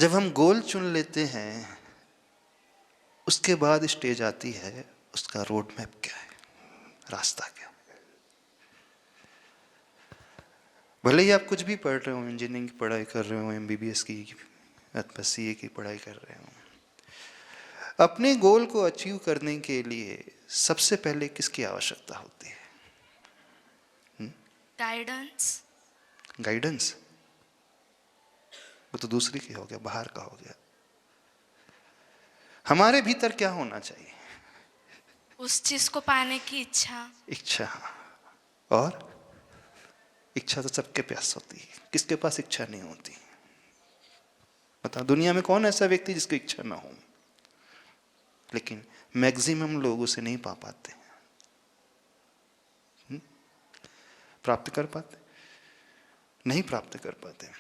जब हम गोल चुन लेते हैं, उसके बाद स्टेज आती है उसका रोड मैप क्या है, रास्ता क्या है। भले ही आप कुछ भी पढ़ रहे हो, इंजीनियरिंग की पढ़ाई कर रहे हो, MBBS की अथवा CA की पढ़ाई कर रहे हो, अपने गोल को अचीव करने के लिए सबसे पहले किसकी आवश्यकता होती है? गाइडेंस। गाइडेंस? वो तो दूसरी की हो गया, बाहर का हो गया। हमारे भीतर क्या होना चाहिए? उस चीज को पाने की इच्छा। इच्छा। और इच्छा तो सबके पास होती है, किसके पास इच्छा नहीं होती? बताओ, दुनिया में कौन ऐसा व्यक्ति जिसकी इच्छा ना हो? लेकिन मैक्सिमम लोग उसे नहीं पा पाते, प्राप्त कर पाते नहीं, प्राप्त कर पाते।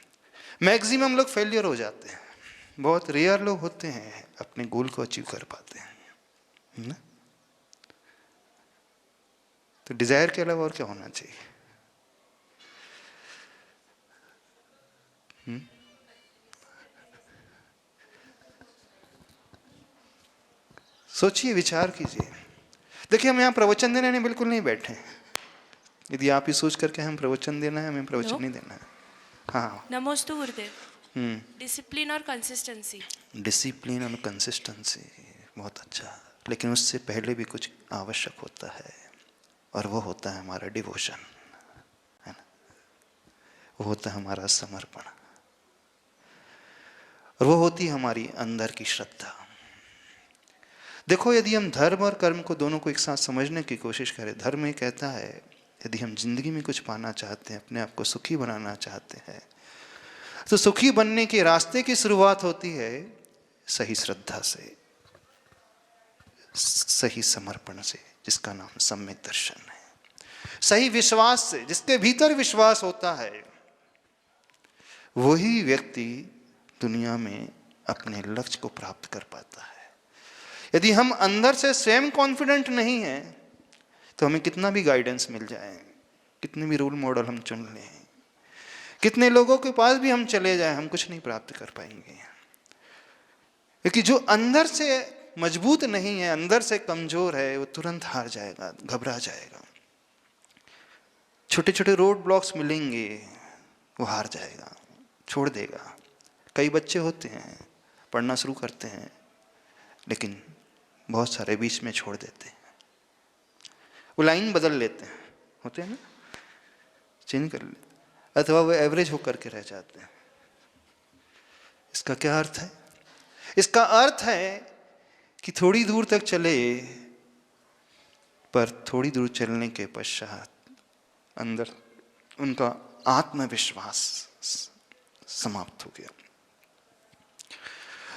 मैक्सिमम लोग फेलियर हो जाते हैं, बहुत रेयर लोग होते हैं अपने गोल को अचीव कर पाते हैं ना? तो डिजायर के अलावा और क्या होना चाहिए? सोचिए, विचार कीजिए। देखिए, हम यहाँ प्रवचन देने बिल्कुल नहीं बैठे। यदि आप ही सोच करके हम प्रवचन देना है, हमें प्रवचन नहीं देना है। हाँ, नमोस्तु गुरुदेव। डिसिप्लिन और कंसिस्टेंसी। डिसिप्लिन और कंसिस्टेंसी, बहुत अच्छा। लेकिन उससे पहले भी कुछ आवश्यक होता है, और वो होता है हमारा डिवोशन, है ना? वो होता है हमारा समर्पण, और वो होती है हमारी अंदर की श्रद्धा। देखो, यदि हम धर्म और कर्म को दोनों को एक साथ समझने की कोशिश करें, धर्म ये कहता है यदि हम जिंदगी में कुछ पाना चाहते हैं, अपने आप को सुखी बनाना चाहते हैं, तो सुखी बनने के रास्ते की शुरुआत होती है सही श्रद्धा से, सही समर्पण से, जिसका नाम सम्यक दर्शन है, सही विश्वास से, जिसके भीतर विश्वास होता है, वही व्यक्ति दुनिया में अपने लक्ष्य को प्राप्त कर पाता है। यदि हम अंदर से स्वयं कॉन्फिडेंट नहीं हैं, तो हमें कितना भी गाइडेंस मिल जाए, कितने भी रोल मॉडल हम चुन लें, कितने लोगों के पास भी हम चले जाएं, हम कुछ नहीं प्राप्त कर पाएंगे। क्योंकि जो अंदर से मजबूत नहीं है, अंदर से कमजोर है, वो तुरंत हार जाएगा, घबरा जाएगा। छोटे छोटे रोड ब्लॉक्स मिलेंगे, वो हार जाएगा, छोड़ देगा। कई बच्चे होते हैं, पढ़ना शुरू करते हैं, लेकिन बहुत सारे बीच में छोड़ देते हैं। वो लाइन बदल लेते हैं, होते हैं ना, चेंज कर लेते, अथवा वो एवरेज होकर के रह जाते हैं। इसका क्या अर्थ है? इसका अर्थ है कि थोड़ी दूर तक चले, पर थोड़ी दूर चलने के पश्चात अंदर उनका आत्मविश्वास समाप्त हो गया।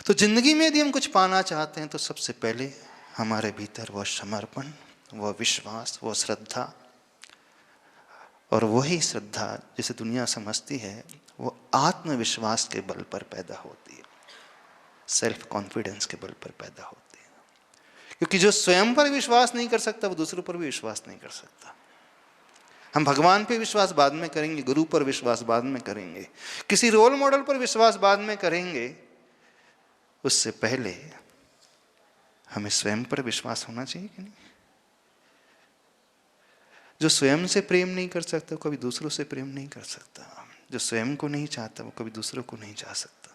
तो जिंदगी में यदि हम कुछ पाना चाहते हैं, तो सबसे पहले हमारे भीतर वो समर्पण, वो विश्वास, वो श्रद्धा, और वही श्रद्धा जिसे दुनिया समझती है, वो आत्मविश्वास के बल पर पैदा होती है, सेल्फ कॉन्फिडेंस के बल पर पैदा होती है। क्योंकि जो स्वयं पर विश्वास नहीं कर सकता, वो दूसरों पर भी विश्वास नहीं कर सकता। हम भगवान पे विश्वास बाद में करेंगे, गुरु पर विश्वास बाद में करेंगे, किसी रोल मॉडल पर विश्वास बाद में करेंगे, उससे पहले हमें स्वयं पर विश्वास होना चाहिए कि नहीं? जो स्वयं से प्रेम नहीं कर सकता, वो कभी दूसरों से प्रेम नहीं कर सकता। जो स्वयं को नहीं चाहता, वो कभी दूसरों को नहीं चाह सकता।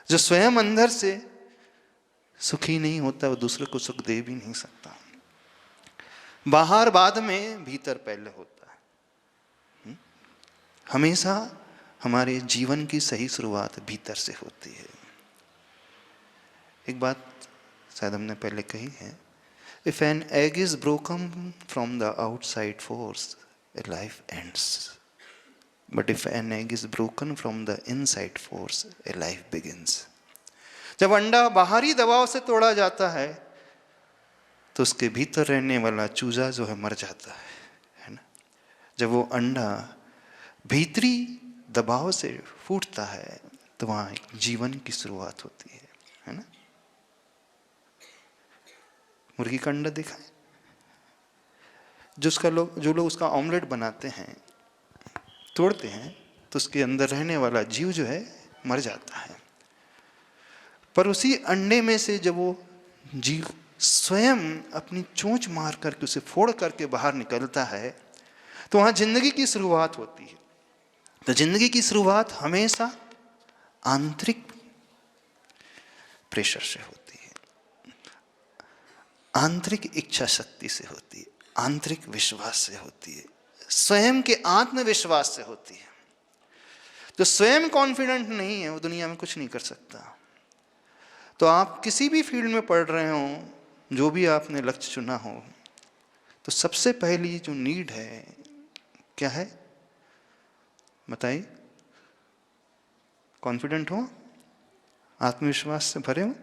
जो स्वयं अंदर से सुखी नहीं होता, वो दूसरों को सुख दे भी नहीं सकता। बाहर बाद में, भीतर पहले होता है। हमेशा हमारे जीवन की सही शुरुआत भीतर से होती है। एक बात शायद हमने पहले कही है, if an egg is broken from the outside force, a life ends. But if an egg is broken from the inside force, a life begins. जब अंडा बाहरी दबाव से तोड़ा जाता है, तो उसके भीतर रहने वाला चूजा जो है मर जाता है ना? जब वो अंडा भीतरी दबाव से फूटता है, तो वहाँ एक जीवन की शुरुआत होती है ना? मुर्गी का अंडा देखा है? जो लोग उसका ऑमलेट बनाते हैं, तोड़ते हैं, तो उसके अंदर रहने वाला जीव जो है मर जाता है। पर उसी अंडे में से जब वो जीव स्वयं अपनी चोंच मार करके उसे फोड़ करके बाहर निकलता है तो वहां जिंदगी की शुरुआत होती है। तो जिंदगी की शुरुआत हमेशा आंतरिक प्रेशर से होती है, आंतरिक इच्छा शक्ति से होती है, आंतरिक विश्वास से होती है, स्वयं के आत्मविश्वास से होती है। जो स्वयं कॉन्फिडेंट नहीं है वो दुनिया में कुछ नहीं कर सकता। तो आप किसी भी फील्ड में पढ़ रहे हो, जो भी आपने लक्ष्य चुना हो, तो सबसे पहली जो नीड है क्या है बताइए? कॉन्फिडेंट हो, आत्मविश्वास से भरे हो?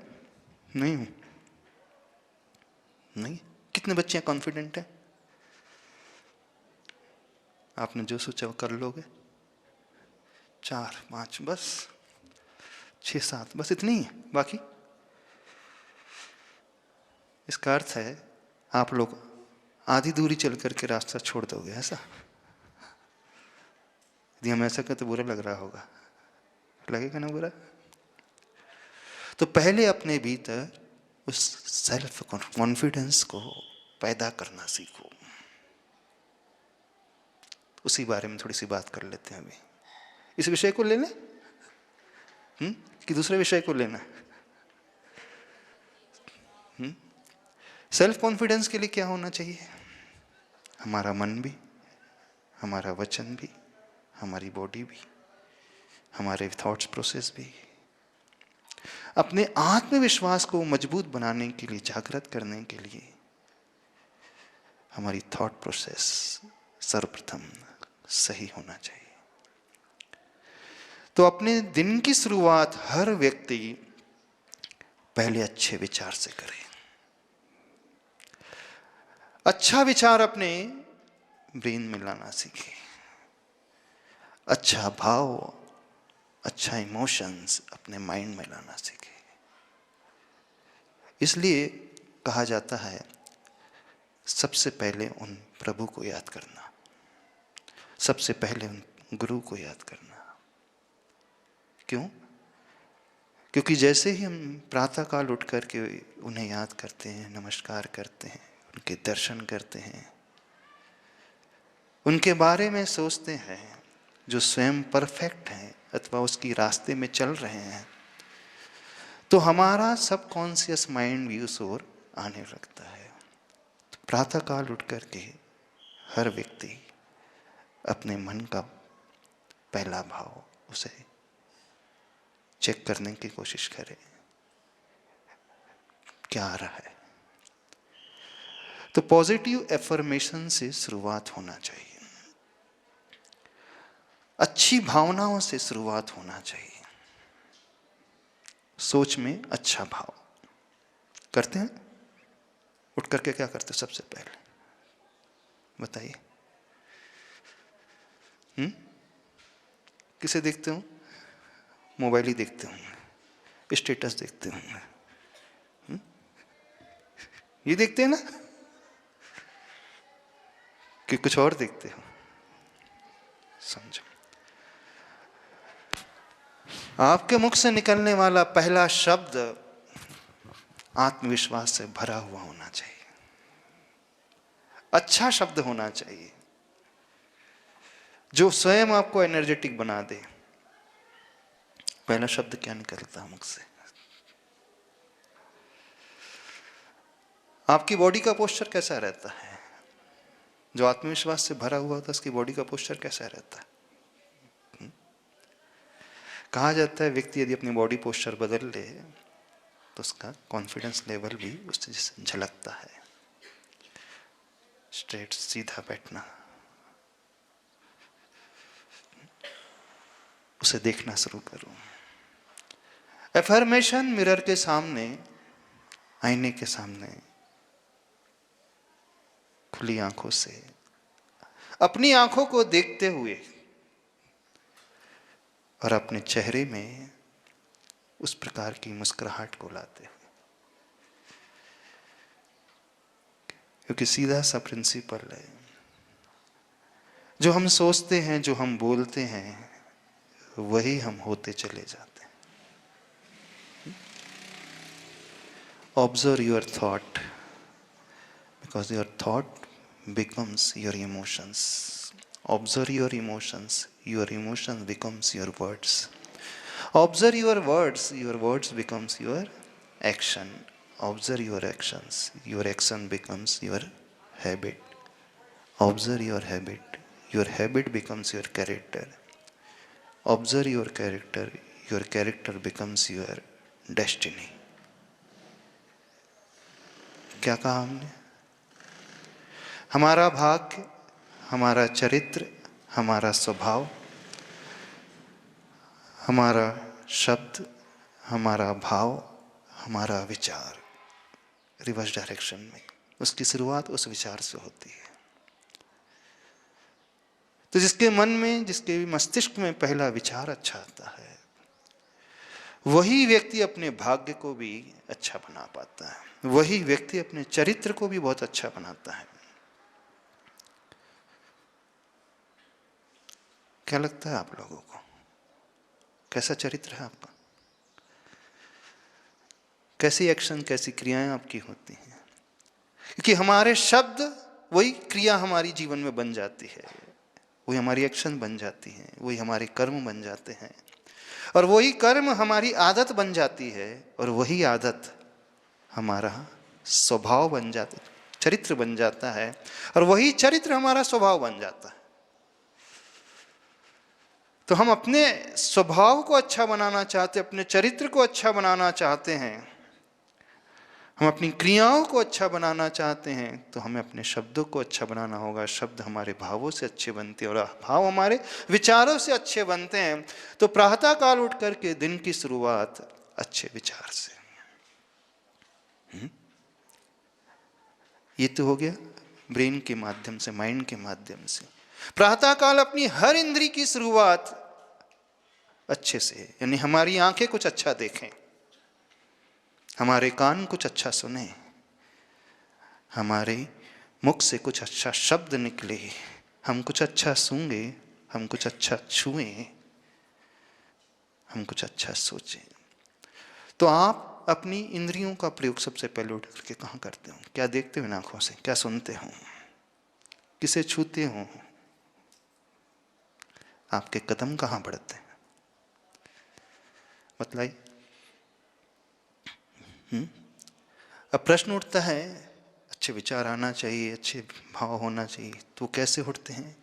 नहीं हो? नहीं। कितने बच्चे कॉन्फिडेंट हैं? आपने जो सोचा वो कर लोगे? 4 5 बस, 6 7 बस, इतनी ही। बाकी इसका अर्थ है आप लोग आधी दूरी चल करके रास्ता छोड़ दोगे, ऐसा? यदि हम ऐसा करें तो बुरा लग रहा होगा, लगेगा ना बुरा? तो पहले अपने भीतर उस सेल्फ कॉन्फिडेंस को पैदा करना सीखो। उसी बारे में थोड़ी सी बात कर लेते हैं अभी। इस विषय को ले लें कि दूसरे विषय को लेना? सेल्फ कॉन्फिडेंस के लिए क्या होना चाहिए? हमारा मन भी, हमारा वचन भी, हमारी बॉडी भी, हमारे थॉट्स प्रोसेस भी। अपने आत्मविश्वास को मजबूत बनाने के लिए, जागृत करने के लिए हमारी थॉट प्रोसेस सर्वप्रथम सही होना चाहिए। तो अपने दिन की शुरुआत हर व्यक्ति पहले अच्छे विचार से करे। अच्छा विचार अपने ब्रेन में लाना सीखे, अच्छा भाव, अच्छा इमोशंस अपने माइंड में लाना सीखे। इसलिए कहा जाता है सबसे पहले उन प्रभु को याद करना, सबसे पहले उन गुरु को याद करना। क्यों? क्योंकि जैसे ही हम प्रातःकाल उठ करके उन्हें याद करते हैं, नमस्कार करते हैं, उनके दर्शन करते हैं, उनके बारे में सोचते हैं, जो स्वयं परफेक्ट हैं अथवा उसकी रास्ते में चल रहे हैं, तो हमारा सबकॉन्शियस माइंड भी उस ओर आने लगता है। तो प्रातःकाल उठ करके हर व्यक्ति अपने मन का पहला भाव उसे चेक करने की कोशिश करे, क्या आ रहा है। तो पॉजिटिव एफर्मेशन से शुरुआत होना चाहिए, अच्छी भावनाओं से शुरुआत होना चाहिए। सोच में अच्छा भाव करते हैं। उठ करके क्या करते हैं सबसे पहले बताइए? किसे देखते हो? मोबाइल ही देखते होंगे, स्टेटस देखते होंगे, ये देखते हैं ना कि कुछ और देखते हो? समझो, आपके मुख से निकलने वाला पहला शब्द आत्मविश्वास से भरा हुआ होना चाहिए, अच्छा शब्द होना चाहिए जो स्वयं आपको एनर्जेटिक बना दे। पहला शब्द क्या निकलता है मुख से? आपकी बॉडी का पोस्चर कैसा रहता है? जो आत्मविश्वास से भरा हुआ होता है उसकी बॉडी का पोस्चर कैसा रहता है? कहा जाता है व्यक्ति यदि अपनी बॉडी पोस्चर बदल ले तो उसका कॉन्फिडेंस लेवल भी उससे झलकता है। स्ट्रेट सीधा बैठना, उसे देखना शुरू करो। एफर्मेशन मिरर के सामने, आईने के सामने खुली आंखों से अपनी आंखों को देखते हुए और अपने चेहरे में उस प्रकार की मुस्कुराहट को लाते हुए, क्योंकि सीधा सा प्रिंसिपल है, जो हम सोचते हैं, जो हम बोलते हैं, वही हम होते चले जाते हैं। Observe your thought, because your thought becomes your emotions. Observe your emotions becomes your words. Observe your words becomes your action. Observe your action becomes your habit. Observe your habit becomes your character. Observe your character becomes your destiny. क्या कहा हमने? हमारा भाग्य, हमारा चरित्र, हमारा स्वभाव, हमारा शब्द, हमारा भाव, हमारा विचार, रिवर्स डायरेक्शन में उसकी शुरुआत उस विचार से होती है। तो जिसके मन में, जिसके मस्तिष्क में पहला विचार अच्छा आता है, वही व्यक्ति अपने भाग्य को भी अच्छा बना पाता है, वही व्यक्ति अपने चरित्र को भी बहुत अच्छा बनाता है। क्या लगता है आप लोगों को, कैसा चरित्र है आपका? कैसी एक्शन, कैसी क्रियाएं आपकी होती हैं? क्योंकि हमारे शब्द वही क्रिया हमारी जीवन में बन जाती है, वही हमारी एक्शन बन जाती है, वही हमारे कर्म बन जाते हैं, और वही कर्म हमारी आदत बन जाती है, और वही आदत हमारा स्वभाव बन जाता है, चरित्र बन जाता है, और वही चरित्र हमारा स्वभाव बन जाता है। तो हम अपने स्वभाव को अच्छा बनाना चाहते हैं, अपने चरित्र को अच्छा बनाना चाहते हैं, हम अपनी क्रियाओं को अच्छा बनाना चाहते हैं, तो हमें अपने शब्दों को अच्छा बनाना होगा। शब्द हमारे भावों से अच्छे बनते हैं और भाव हमारे विचारों से अच्छे बनते हैं। तो प्रातः काल उठ करके दिन की शुरुआत अच्छे विचार से। ये तो हो गया ब्रेन के माध्यम से, माइंड के माध्यम से। प्रातः काल अपनी हर इंद्री की शुरुआत अच्छे से, यानी हमारी आंखें कुछ अच्छा देखें, हमारे कान कुछ अच्छा सुने, हमारे मुख से कुछ अच्छा शब्द निकले, हम कुछ अच्छा सूंघे, हम कुछ अच्छा छुएं, हम कुछ अच्छा सोचें। तो आप अपनी इंद्रियों का प्रयोग सबसे पहले उठ करके कहाँ करते हो? क्या देखते हो आंखों से? क्या सुनते हो? किसे छूते हो? आपके कदम कहाँ बढ़ते हैं? बतलाइए। अब प्रश्न उठता है, अच्छे विचार आना चाहिए, अच्छे भाव होना चाहिए, तो कैसे उठते हैं?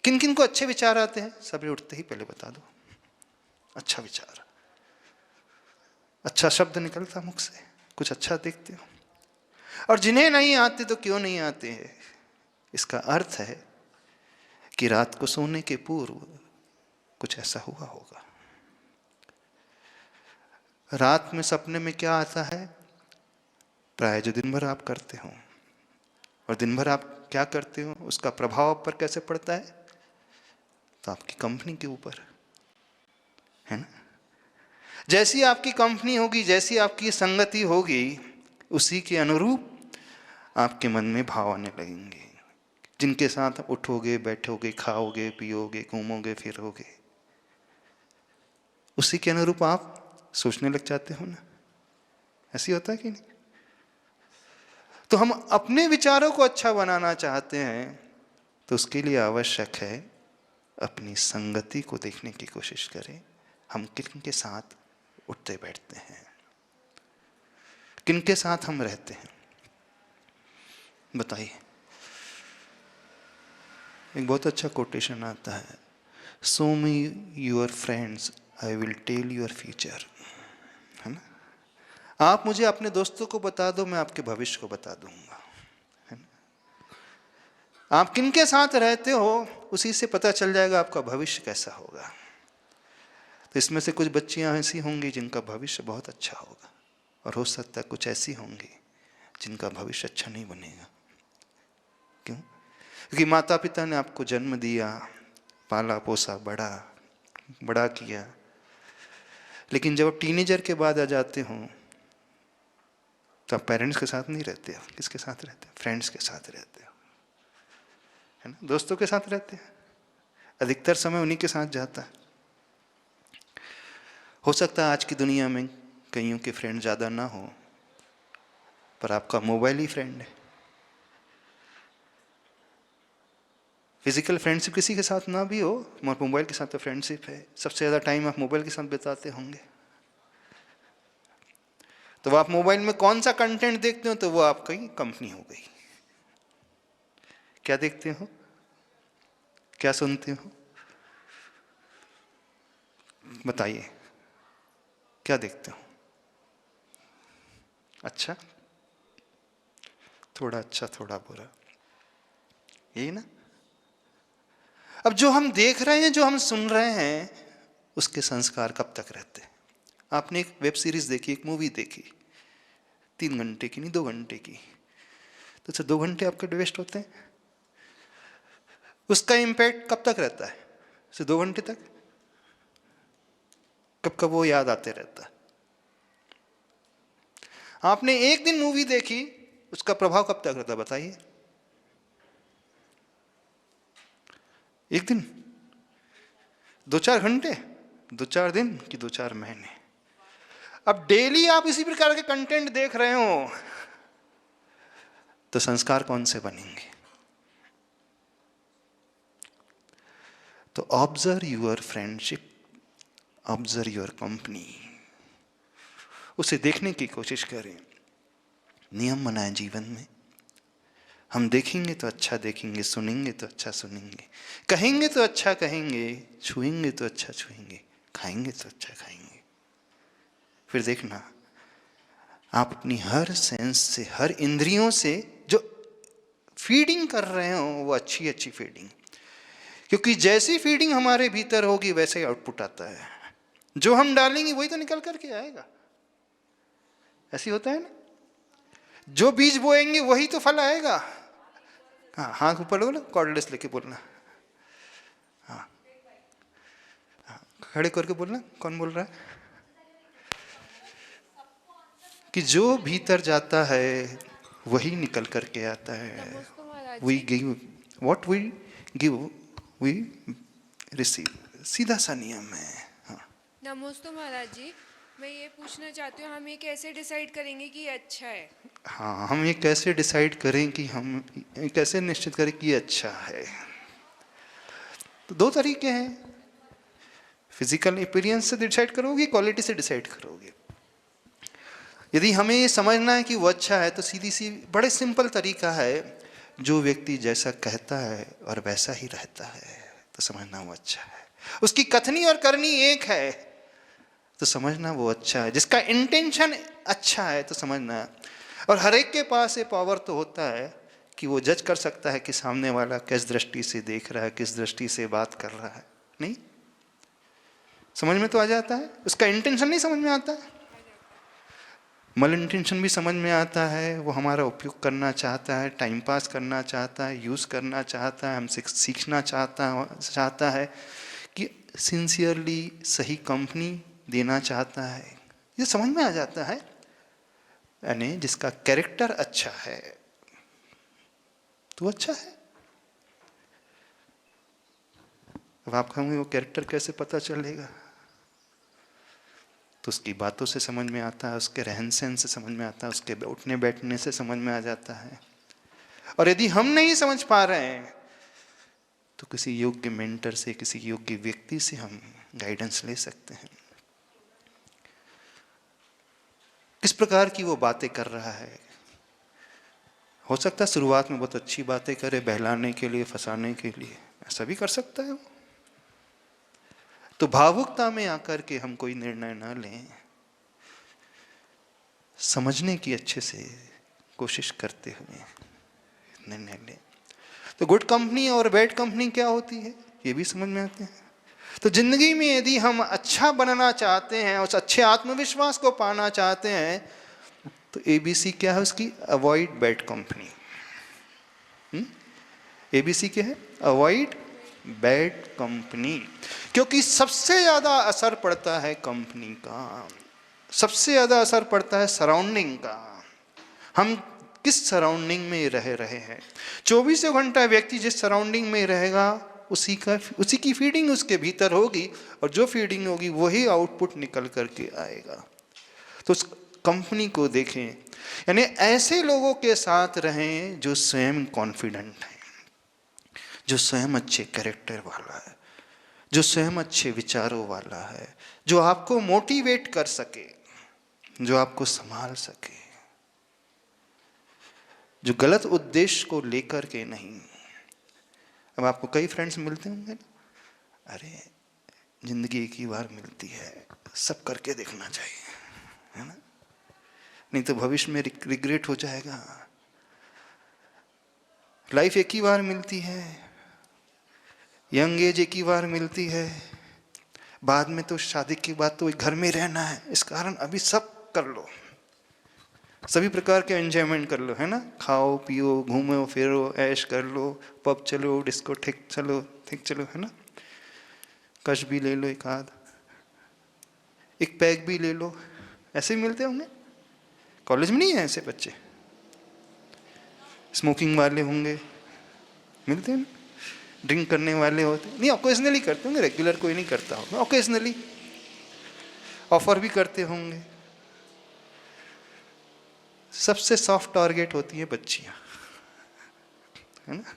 किन किन को अच्छे विचार आते हैं? सभी उठते ही पहले बता दो। अच्छा विचार, अच्छा शब्द निकलता मुख से, कुछ अच्छा देखते हो। और जिन्हें नहीं आते तो क्यों नहीं आते हैं? इसका अर्थ है कि रात को सोने के पूर्व कुछ ऐसा हुआ होगा। रात में सपने में क्या आता है? प्राय जो दिन भर आप करते हो, और दिन भर आप क्या करते हो उसका प्रभाव आप पर कैसे पड़ता है? तो आपकी कंपनी के ऊपर है ना। जैसी आपकी कंपनी होगी, जैसी आपकी संगति होगी, उसी के अनुरूप आपके मन में भाव आने लगेंगे। जिनके साथ उठोगे, बैठोगे, खाओगे, पियोगे, घूमोगे, फिरोगे, उसी के अनुरूप आप सोचने लग जाते हो ना। ऐसी होता है कि नहीं? तो हम अपने विचारों को अच्छा बनाना चाहते हैं, तो उसके लिए आवश्यक है अपनी संगति को देखने की कोशिश करें। हम किन के साथ उठते बैठते हैं, किन के साथ हम रहते हैं, बताइए। एक बहुत अच्छा कोटेशन आता है, show me your friends, I will tell your future, है ना। आप मुझे अपने दोस्तों को बता दो, मैं आपके भविष्य को बता दूंगा, है ना। आप किन के साथ रहते हो, उसी से पता चल जाएगा आपका भविष्य कैसा होगा। तो इसमें से कुछ बच्चियां ऐसी होंगी जिनका भविष्य बहुत अच्छा होगा, और हो सकता है कुछ ऐसी होंगी जिनका भविष्य अच्छा नहीं बनेगा। क्यों? क्योंकि माता पिता ने आपको जन्म दिया, पाला पोसा, बड़ा किया, लेकिन जब आप टीनेजर के बाद आ जाते हो तो आप पेरेंट्स के साथ नहीं रहते हो। किसके साथ रहते हो? फ्रेंड्स के साथ रहते हो, है ना, दोस्तों के साथ रहते हैं। अधिकतर समय उन्हीं के साथ जाता है। हो सकता है आज की दुनिया में कईयों के फ्रेंड ज़्यादा ना हो, पर आपका मोबाइल ही फ्रेंड है। फिजिकल फ्रेंडशिप किसी के साथ ना भी हो, मगर मोबाइल के साथ तो फ्रेंडशिप है। सबसे ज़्यादा टाइम आप मोबाइल के साथ बिताते होंगे। तो आप मोबाइल में कौन सा कंटेंट देखते हो, तो वो आपकी कंपनी हो गई। क्या देखते हो, क्या सुनते हो, बताइए, क्या देखते हो? अच्छा, थोड़ा अच्छा थोड़ा बुरा, यही ना। अब जो हम देख रहे हैं, जो हम सुन रहे हैं, उसके संस्कार कब तक रहते हैं? आपने एक वेब सीरीज देखी, एक मूवी देखी, 3 घंटे की नहीं 2 घंटे की, तो 2 घंटे आपके वेस्ट होते हैं। उसका इम्पैक्ट कब तक रहता है? 2 घंटे तक। कब कब वो याद आते रहता है। आपने एक दिन मूवी देखी, उसका प्रभाव कब तक रहता है, बताइए? एक दिन, 2-4 घंटे, 2-4 दिन कि 2-4 महीने? अब डेली आप इसी प्रकार के कंटेंट देख रहे हो, तो संस्कार कौन से बनेंगे? तो observe your friendship, observe your company, उसे देखने की कोशिश करें। नियम बनाएं जीवन में। हम देखेंगे तो अच्छा देखेंगे, सुनेंगे तो अच्छा सुनेंगे, कहेंगे तो अच्छा कहेंगे, छुएंगे तो अच्छा छुएंगे, खाएंगे तो अच्छा खाएंगे। फिर देखना, आप अपनी हर सेंस से, हर इंद्रियों से जो फीडिंग कर रहे हो, वो अच्छी अच्छी फीडिंग। क्योंकि जैसी फीडिंग हमारे भीतर होगी, वैसे ही आउटपुट आता है। जो हम डालेंगे वही तो निकल करके आएगा। ऐसी होता है ना, जो बीज बोएंगे वही तो फल आएगा। हाँ, हाथ ऊपर बोलो, कॉर्डलेस लेके बोलना। हाँ, खड़े करके बोलना। कौन बोल रहा है? कि जो भीतर जाता है वही निकल करके आता है। We give what we give we receive, सीधा सा नियम है। हाँ। नमस्ते महाराज जी, मैं ये पूछना चाहती हूँ, हम ये कैसे डिसाइड करेंगे कि ये अच्छा है? हाँ, हम ये कैसे डिसाइड करें कि हम कैसे निश्चित करें कि ये अच्छा है? तो 2 तरीके हैं। फिजिकल अपीयरेंस से डिसाइड करोगे, क्वालिटी से डिसाइड करोगे। यदि हमें ये समझना है कि वो अच्छा है, तो सीधी सी बड़े सिंपल तरीका है, जो व्यक्ति जैसा कहता है और वैसा ही रहता है, तो समझना वो अच्छा है। उसकी कथनी और करनी एक है, तो समझना वो अच्छा है। जिसका इंटेंशन अच्छा है, तो समझना। और हर एक के पास ये पावर तो होता है कि वो जज कर सकता है कि सामने वाला किस दृष्टि से देख रहा है, किस दृष्टि से बात कर रहा है। नहीं समझ में तो आ जाता है, उसका इंटेंशन नहीं समझ में आता है। मल इंटेंशन भी समझ में आता है, वो हमारा उपयोग करना चाहता है, टाइम पास करना चाहता है, यूज़ करना चाहता है, हमसे सीखना चाहता है, कि सिंसियरली सही कंपनी देना चाहता है। ये समझ में आ जाता है। यानी जिसका कैरेक्टर अच्छा है तो अच्छा है। अब आप कहोगे वो कैरेक्टर कैसे पता चलेगा? तो उसकी बातों से समझ में आता है, उसके रहन सहन से समझ में आता है, उसके उठने बैठने से समझ में आ जाता है। और यदि हम नहीं समझ पा रहे हैं, तो किसी योग्य मेंटर से, किसी योग्य व्यक्ति से हम गाइडेंस ले सकते हैं। किस प्रकार की वो बातें कर रहा है। हो सकता है शुरुआत में बहुत अच्छी बातें करे, बहलाने के लिए, फंसाने के लिए, ऐसा भी कर सकता है वो। तो भावुकता में आकर के हम कोई निर्णय ना लें, समझने की अच्छे से कोशिश करते हुए निर्णय लें। तो गुड कंपनी और बैड कंपनी क्या होती है, ये भी समझ में आते हैं। तो जिंदगी में यदि हम अच्छा बनना चाहते हैं, उस अच्छे आत्मविश्वास को पाना चाहते हैं, तो ABC क्या है उसकी? Avoid bad company. ABC क्या है? Avoid bad company. क्योंकि सबसे ज्यादा असर पड़ता है कंपनी का, सबसे ज्यादा असर पड़ता है सराउंडिंग का। हम किस सराउंडिंग में रह रहे हैं। 24 घंटा व्यक्ति जिस सराउंडिंग में रहेगा, उसी की फीडिंग उसके भीतर होगी, और जो फीडिंग होगी वही आउटपुट निकल करके आएगा। तो उस कंपनी को देखें, यानी ऐसे लोगों के साथ रहें जो स्वयं कॉन्फिडेंट हैं, जो स्वयं अच्छे कैरेक्टर वाला है, जो स्वयं अच्छे विचारों वाला है, जो आपको मोटिवेट कर सके, जो आपको संभाल सके, जो गलत उद्देश्य को लेकर के नहीं। अब आपको कई फ्रेंड्स मिलते होंगे ना, अरे जिंदगी एक ही बार मिलती है, सब करके देखना चाहिए, है ना, नहीं तो भविष्य में रिग्रेट हो जाएगा। लाइफ एक ही बार मिलती है, यंग एज एक ही बार मिलती है, बाद में तो शादी के बाद तो घर में रहना है, इस कारण अभी सब कर लो, सभी प्रकार के एंजॉयमेंट कर लो, है ना, खाओ पियो घूमो फिरो ऐश कर लो, पब चलो डिस्को ठीक चलो, है ना, कश भी ले लो, एक पैग भी ले लो, ऐसे ही मिलते होंगे। कॉलेज में नहीं है ऐसे बच्चे, स्मोकिंग वाले होंगे, मिलते हैं ना, ड्रिंक करने वाले होते नहीं, ओकेजनली करते होंगे, रेगुलर कोई नहीं करता होगा, ओकेजनली ऑफर भी करते होंगे। सबसे सॉफ्ट टारगेट होती है बच्चियां, है ना,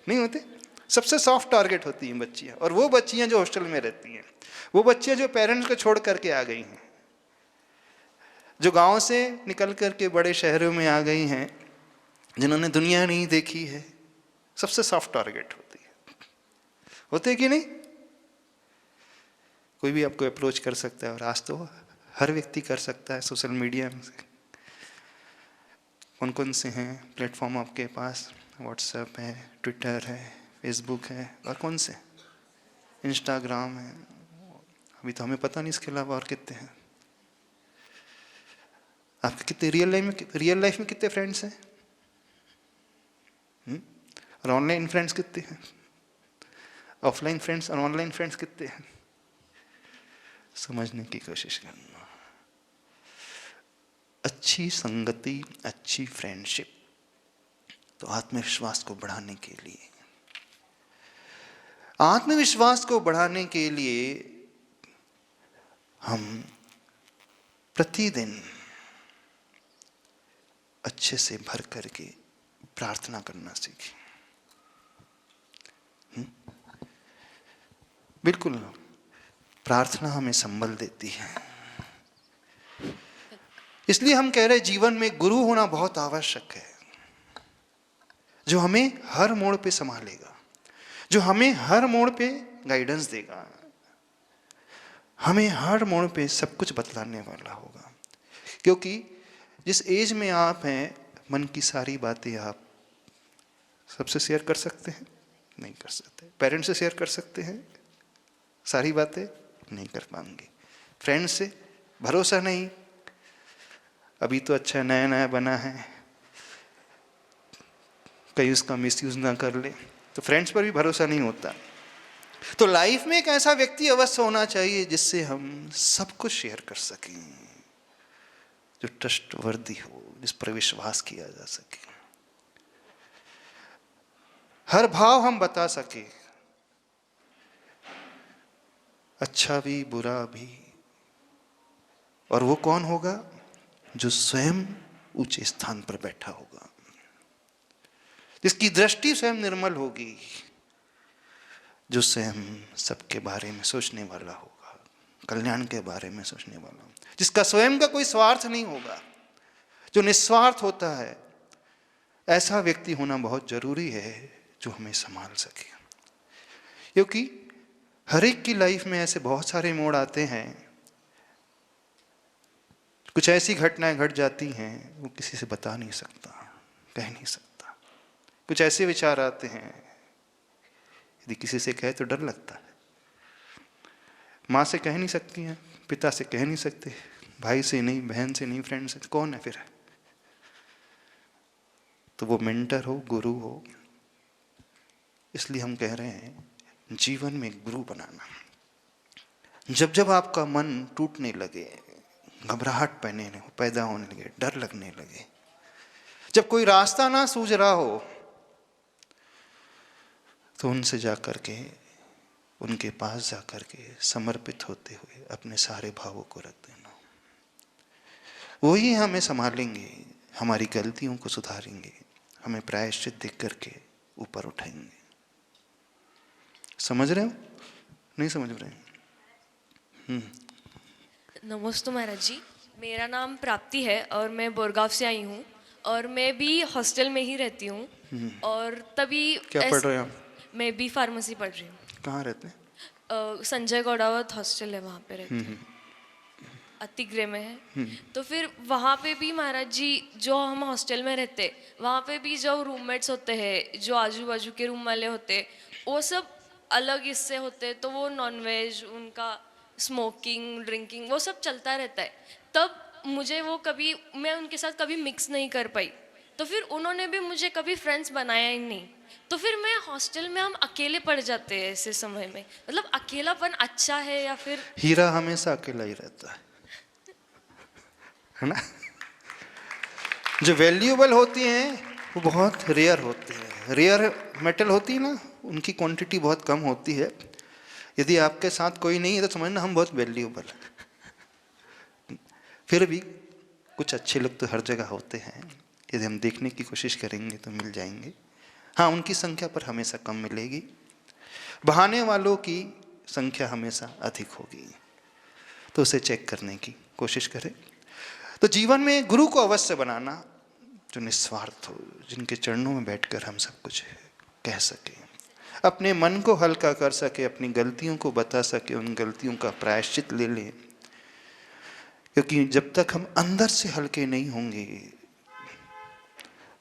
नहीं होते, सबसे सॉफ्ट टारगेट होती हैं बच्चियां, और वो बच्चियां जो हॉस्टल में रहती हैं, वो बच्चियां जो पेरेंट्स को छोड़ करके आ गई हैं, जो गांव से निकल करके बड़े शहरों में आ गई हैं, जिन्होंने दुनिया नहीं देखी है, सबसे सॉफ्ट टारगेट होती है। होते कि नहीं? कोई भी आपको अप्रोच कर सकता है, और आज तो हर व्यक्ति कर सकता है सोशल मीडिया में से। कौन कौन से हैं प्लेटफॉर्म आपके पास? व्हाट्सएप है, ट्विटर है, फेसबुक है, और कौन से? इंस्टाग्राम है। अभी तो हमें पता नहीं इसके अलावा और कितने हैं। आपके कितने रियल लाइफ में कितने फ्रेंड्स हैं? और ऑनलाइन फ्रेंड्स कितने हैं? ऑफलाइन फ्रेंड्स और ऑनलाइन फ्रेंड्स कितने हैं? समझने की कोशिश करना। अच्छी संगति, अच्छी फ्रेंडशिप तो आत्मविश्वास को बढ़ाने के लिए, आत्मविश्वास को बढ़ाने के लिए हम प्रतिदिन अच्छे से भर करके प्रार्थना करना सीखें। बिल्कुल, प्रार्थना हमें संबल देती है। इसलिए हम कह रहे हैं जीवन में गुरु होना बहुत आवश्यक है, जो हमें हर मोड़ पे संभालेगा, जो हमें हर मोड़ पे गाइडेंस देगा, हमें हर मोड़ पे सब कुछ बतलाने वाला होगा। क्योंकि जिस एज में आप हैं, मन की सारी बातें आप सबसे शेयर कर सकते हैं? नहीं कर सकते। पेरेंट्स से शेयर कर सकते हैं सारी बातें? नहीं कर पाएंगे। फ्रेंड्स से भरोसा नहीं, अभी तो अच्छा नया नया बना है, कहीं उसका मिसयूज ना कर ले, तो फ्रेंड्स पर भी भरोसा नहीं होता। तो लाइफ में एक ऐसा व्यक्ति अवश्य होना चाहिए जिससे हम सब कुछ शेयर कर सकें, जो ट्रस्टवर्दी हो, जिस पर विश्वास किया जा सके, हर भाव हम बता सके, अच्छा भी बुरा भी। और वो कौन होगा? जो स्वयं ऊंचे स्थान पर बैठा होगा, जिसकी दृष्टि स्वयं निर्मल होगी, जो स्वयं सबके बारे में सोचने वाला होगा, कल्याण के बारे में सोचने वाला, जिसका स्वयं का कोई स्वार्थ नहीं होगा, जो निस्वार्थ होता है। ऐसा व्यक्ति होना बहुत जरूरी है जो हमें संभाल सके। क्योंकि हर एक की लाइफ में ऐसे बहुत सारे मोड़ आते हैं, कुछ ऐसी घटनाएं घट जाती हैं वो किसी से बता नहीं सकता, कह नहीं सकता। कुछ ऐसे विचार आते हैं, यदि किसी से कहे तो डर लगता है। माँ से कह नहीं सकती हैं, पिता से कह नहीं सकते, भाई से नहीं, बहन से नहीं, फ्रेंड से, कौन है फिर? तो वो मेंटर हो, गुरु हो। इसलिए हम कह रहे हैं जीवन में गुरु बनाना। जब जब आपका मन टूटने लगे, घबराहट पैदा होने लगे, डर लगने लगे, जब कोई रास्ता ना सूझ रहा हो, तो उनसे जा कर के, उनके पास जा कर के समर्पित होते हुए अपने सारे भावों को रख देना। वही हमें संभालेंगे, हमारी गलतियों को सुधारेंगे, हमें प्रायश्चित देख करके ऊपर उठाएंगे। समझ रहे हो? नहीं समझ रहे? नमस्ते महाराज जी, मेरा नाम प्राप्ति है और मैं बोरगांव से आई हूँ और मैं भी हॉस्टल में ही रहती हूँ। और तभी क्या पढ़ रहे हो आप? मैं भी फार्मेसी पढ़ रही हूँ। कहाँ रहते हैं? संजय गौड़ावत हॉस्टल है, वहाँ पे रहती हूँ, अतिग्रे में है। तो फिर वहाँ पे भी महाराज जी, जो हम हॉस्टल में रहते, वहाँ पे भी जो रूममेट्स होते हैं, जो आजू बाजू के रूम वाले होते, वो सब अलग इससे होते, तो वो नॉनवेज, उनका स्मोकिंग, ड्रिंकिंग, वो सब चलता रहता है। तब मुझे वो कभी, मैं उनके साथ कभी मिक्स नहीं कर पाई, तो फिर उन्होंने भी मुझे कभी फ्रेंड्स बनाया ही नहीं। तो फिर मैं हॉस्टल में, हम अकेले पड़ जाते हैं ऐसे समय में, मतलब अकेलापन अच्छा है या फिर? हीरा हमेशा अकेला ही रहता है ना? जो वैल्यूएबल होती हैं वो बहुत रेयर होती है। रेयर मेटल होती है ना, उनकी क्वांटिटी बहुत कम होती है। यदि आपके साथ कोई नहीं है तो समझना हम बहुत वैल्यूएबल है। फिर भी कुछ अच्छे लोग तो हर जगह होते हैं, यदि हम देखने की कोशिश करेंगे तो मिल जाएंगे। हाँ, उनकी संख्या पर हमेशा कम मिलेगी, बहाने वालों की संख्या हमेशा अधिक होगी। तो उसे चेक करने की कोशिश करें। तो जीवन में गुरु को अवश्य बनाना, जो निस्वार्थ हो, जिनके चरणों में बैठकर हम सब कुछ कह सके, अपने मन को हल्का कर सके, अपनी गलतियों को बता सके, उन गलतियों का प्रायश्चित ले लें। क्योंकि जब तक हम अंदर से हल्के नहीं होंगे,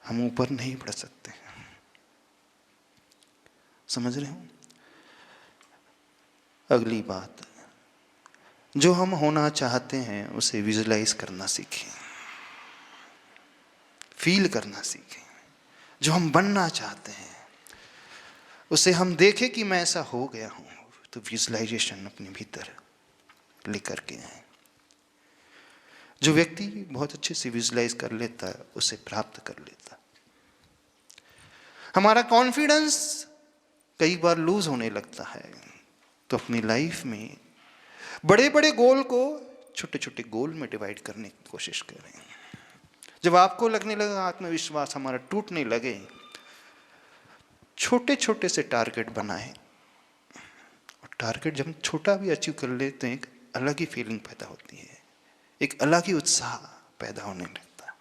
हम ऊपर नहीं बढ़ सकते हैं। समझ रहे हो? अगली बात, जो हम होना चाहते हैं उसे विजुलाइज करना सीखें, फील करना सीखें। जो हम बनना चाहते हैं उसे हम देखें कि मैं ऐसा हो गया हूं, तो विजुलाइजेशन अपने भीतर लेकर के आए। जो व्यक्ति बहुत अच्छे से विजुलाइज कर लेता है उसे प्राप्त कर लेता। हमारा कॉन्फिडेंस कई बार लूज होने लगता है, तो अपनी लाइफ में बड़े बड़े गोल को छोटे छोटे गोल में डिवाइड करने की कोशिश करें। जब आपको लगने लगा आत्मविश्वास हमारा टूटने लगे, छोटे छोटे से टारगेट बनाएं। और टारगेट जब हम छोटा भी अचीव कर लेते हैं, एक अलग ही फीलिंग पैदा होती है, एक अलग ही उत्साह पैदा होने लगता है।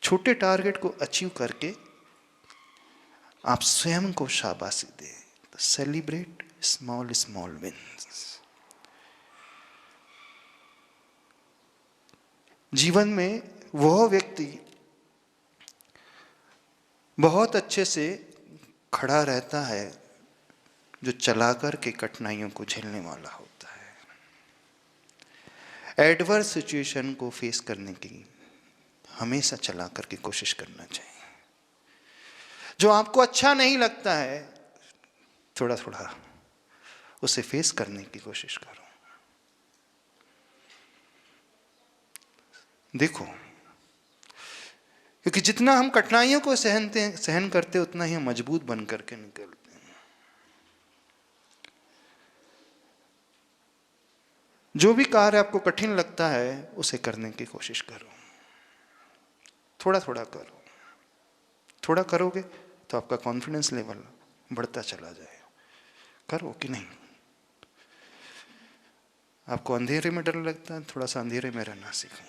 छोटे टारगेट को अचीव करके आप स्वयं को शाबाशी दें। तो सेलिब्रेट स्मॉल स्मॉल विन्स। जीवन में वह व्यक्ति बहुत अच्छे से खड़ा रहता है जो चलाकर के कठिनाइयों को झेलने वाला होता है। एडवर्स सिचुएशन को फेस करने की हमेशा चला करके कोशिश करना चाहिए। जो आपको अच्छा नहीं लगता है, थोड़ा थोड़ा उसे फेस करने की कोशिश करो। देखो, क्योंकि जितना हम कठिनाइयों को सहन करते उतना ही हम मजबूत बन करके निकलते हैं। जो भी कार्य आपको कठिन लगता है उसे करने की कोशिश करो। थोड़ा थोड़ा करो। थोड़ा करोगे तो आपका कॉन्फिडेंस लेवल बढ़ता चला जाएगा। करो कि नहीं? आपको अंधेरे में डर लगता है, थोड़ा सा अंधेरे में रहना सीखो।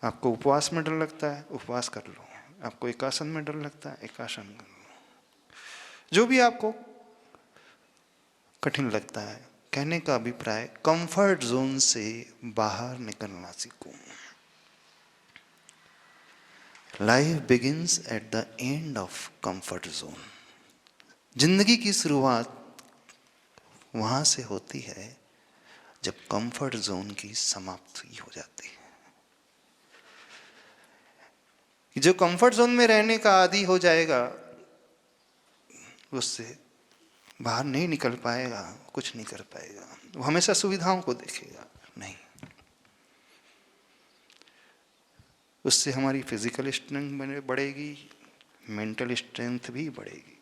आपको उपवास में डर लगता है, उपवास कर लो। आपको एकासन में डर लगता है, एकासन कर लो। जो भी आपको कठिन लगता है, कहने का अभिप्राय कंफर्ट जोन से बाहर निकलना सीखो। Life begins at the end of comfort zone. जिंदगी की शुरुआत वहां से होती है जब कंफर्ट जोन की समाप्ति हो जाती है। जो कंफर्ट जोन में रहने का आदी हो जाएगा, उससे बाहर नहीं निकल पाएगा, कुछ नहीं कर पाएगा। वो हमेशा सुविधाओं को देखेगा, नहीं। उससे हमारी फिजिकल स्ट्रेंथ बढ़ेगी, मेंटल स्ट्रेंथ भी बढ़ेगी।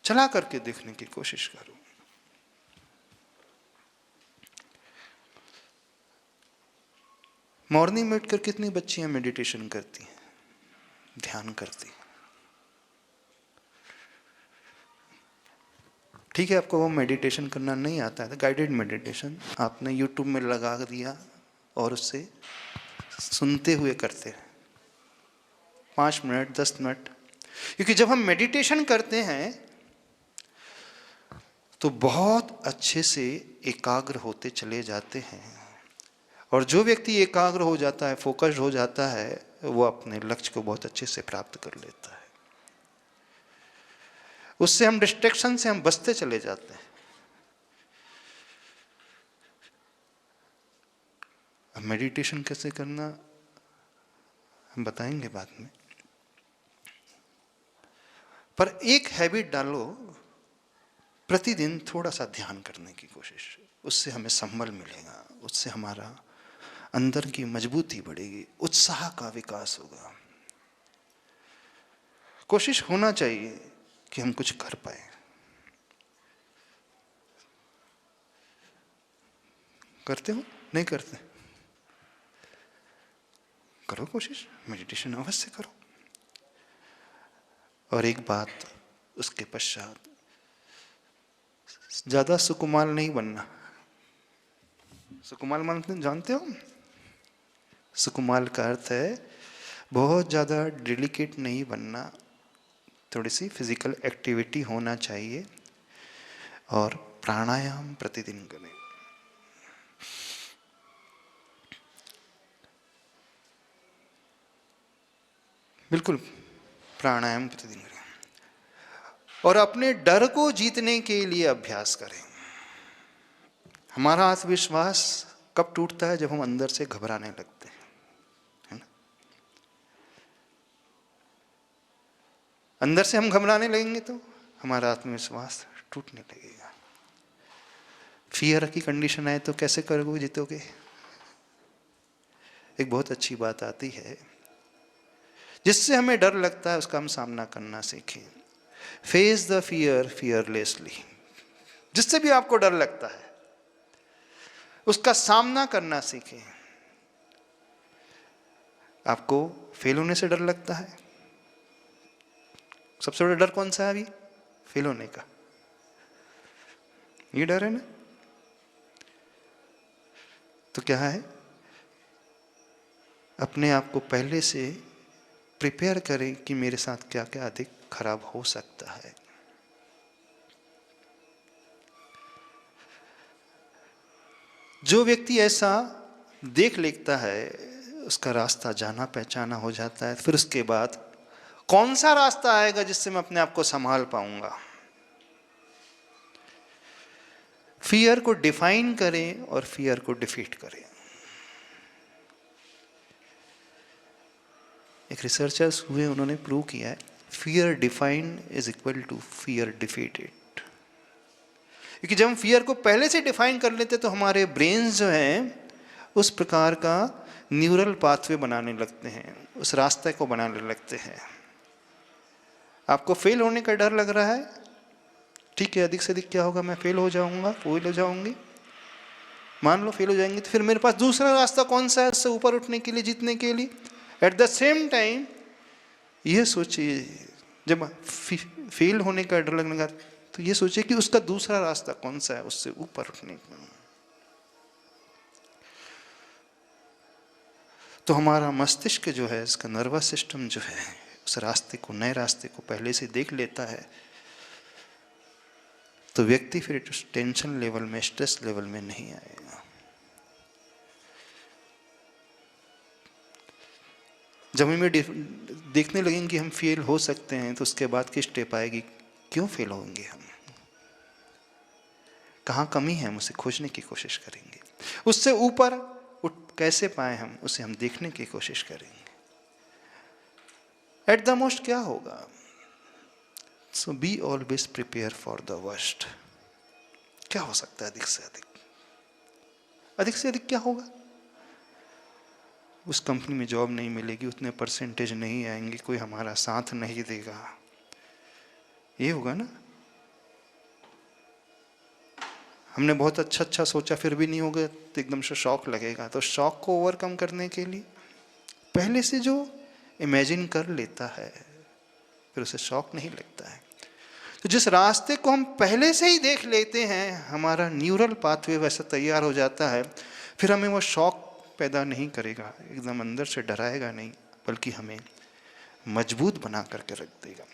चला करके देखने की कोशिश करो। मॉर्निंग में उठकर कितनी बच्चियां मेडिटेशन करती हैं, ध्यान करती हैं। ठीक है, आपको वो मेडिटेशन करना नहीं आता है तो गाइडेड मेडिटेशन आपने यूट्यूब में लगा दिया और उससे सुनते हुए करते हैं 5 मिनट 10 मिनट। क्योंकि जब हम मेडिटेशन करते हैं तो बहुत अच्छे से एकाग्र होते चले जाते हैं, और जो व्यक्ति एकाग्र हो जाता है, फोकस्ड हो जाता है, वो अपने लक्ष्य को बहुत अच्छे से प्राप्त कर लेता है। उससे हम डिस्ट्रैक्शन से हम बचते चले जाते हैं। अब मेडिटेशन कैसे करना हम बताएंगे बाद में, पर एक हैबिट डालो, प्रतिदिन थोड़ा सा ध्यान करने की कोशिश। उससे हमें संबल मिलेगा, उससे हमारा अंदर की मजबूती बढ़ेगी, उत्साह का विकास होगा। कोशिश होना चाहिए कि हम कुछ कर पाए। करते हो? नहीं करते? करो कोशिश, मेडिटेशन अवश्य करो। और एक बात, उसके पश्चात ज्यादा सुकुमार नहीं बनना। सुकुमार मानते जानते हो? सुकुमार का अर्थ है बहुत ज्यादा डेलिकेट नहीं बनना, थोड़ी सी फिजिकल एक्टिविटी होना चाहिए, और प्राणायाम प्रतिदिन करें। बिल्कुल प्राणायाम प्रतिदिन करें, और अपने डर को जीतने के लिए अभ्यास करें। हमारा आत्मविश्वास कब टूटता है? जब हम अंदर से घबराने लगते हैं, है ना? अंदर से हम घबराने लगेंगे तो हमारा आत्मविश्वास टूटने लगेगा। फियर की कंडीशन आए तो कैसे करोगे, जीतोगे? एक बहुत अच्छी बात आती है, जिससे हमें डर लगता है उसका हम सामना करना सीखें। Face the fear fearlessly. जिससे भी आपको डर लगता है उसका सामना करना सीखें। आपको फेल होने से डर लगता है, सबसे बड़ा डर कौन सा है अभी? फेल होने का, ये डर है ना? तो क्या है, अपने आप को पहले से प्रिपेयर करें कि मेरे साथ क्या क्या अधिक खराब हो सकता है। जो व्यक्ति ऐसा देख लेता है, उसका रास्ता जाना पहचाना हो जाता है। फिर उसके बाद कौन सा रास्ता आएगा जिससे मैं अपने आप को संभाल पाऊंगा। फियर को डिफाइन करें और फियर को डिफीट करें। एक रिसर्चर्स हुए, उन्होंने प्रूव किया है fear define is equal to fear defeated. क्योंकि जब हम फियर को पहले से डिफाइन कर लेते तो हमारे ब्रेन्स जो हैं उस प्रकार का न्यूरल पाथवे बनाने लगते हैं, उस रास्ते को बनाने लगते हैं। आपको फेल होने का डर लग रहा है, ठीक है, अधिक से अधिक क्या होगा, मैं फेल हो जाऊंगा, फेल हो जाऊंगी। मान लो फेल हो जाएंगे तो फिर मेरे पास दूसरा रास्ता कौन सा है उससे ऊपर उठने के लिए, जीतने के लिए। एट द सेम टाइम यह सोचिए, जब फेल होने का डर लगने का तो ये सोचिए कि उसका दूसरा रास्ता कौन सा है उससे ऊपर उठने का। तो हमारा मस्तिष्क जो है, इसका नर्वस सिस्टम जो है, उस रास्ते को, नए रास्ते को पहले से देख लेता है। तो व्यक्ति फिर टेंशन लेवल में, स्ट्रेस लेवल में नहीं आएगा। जब हमें देखने लगेंगे कि हम फेल हो सकते हैं तो उसके बाद की स्टेप आएगी, क्यों फेल होंगे हम, कहाँ कमी है, हम उसे खोजने की कोशिश करेंगे। उससे ऊपर उठ कैसे पाए हम, उसे हम देखने की कोशिश करेंगे। एट द मोस्ट क्या होगा, so be always prepare for the worst. क्या हो सकता है अधिक से अधिक? अधिक से अधिक क्या होगा? उस कंपनी में जॉब नहीं मिलेगी, उतने परसेंटेज नहीं आएंगे, कोई हमारा साथ नहीं देगा, ये होगा ना। हमने बहुत अच्छा सोचा फिर भी नहीं होगा तो एकदम से शॉक लगेगा। तो शॉक को ओवरकम करने के लिए पहले से जो इमेजिन कर लेता है फिर उसे शॉक नहीं लगता है। तो जिस रास्ते को हम पहले से ही देख लेते हैं, हमारा न्यूरल पाथवे वैसा तैयार हो जाता है, फिर हमें वो शॉक पैदा नहीं करेगा, एकदम अंदर से डराएगा नहीं, बल्कि हमें मजबूत बना करके रख देगा।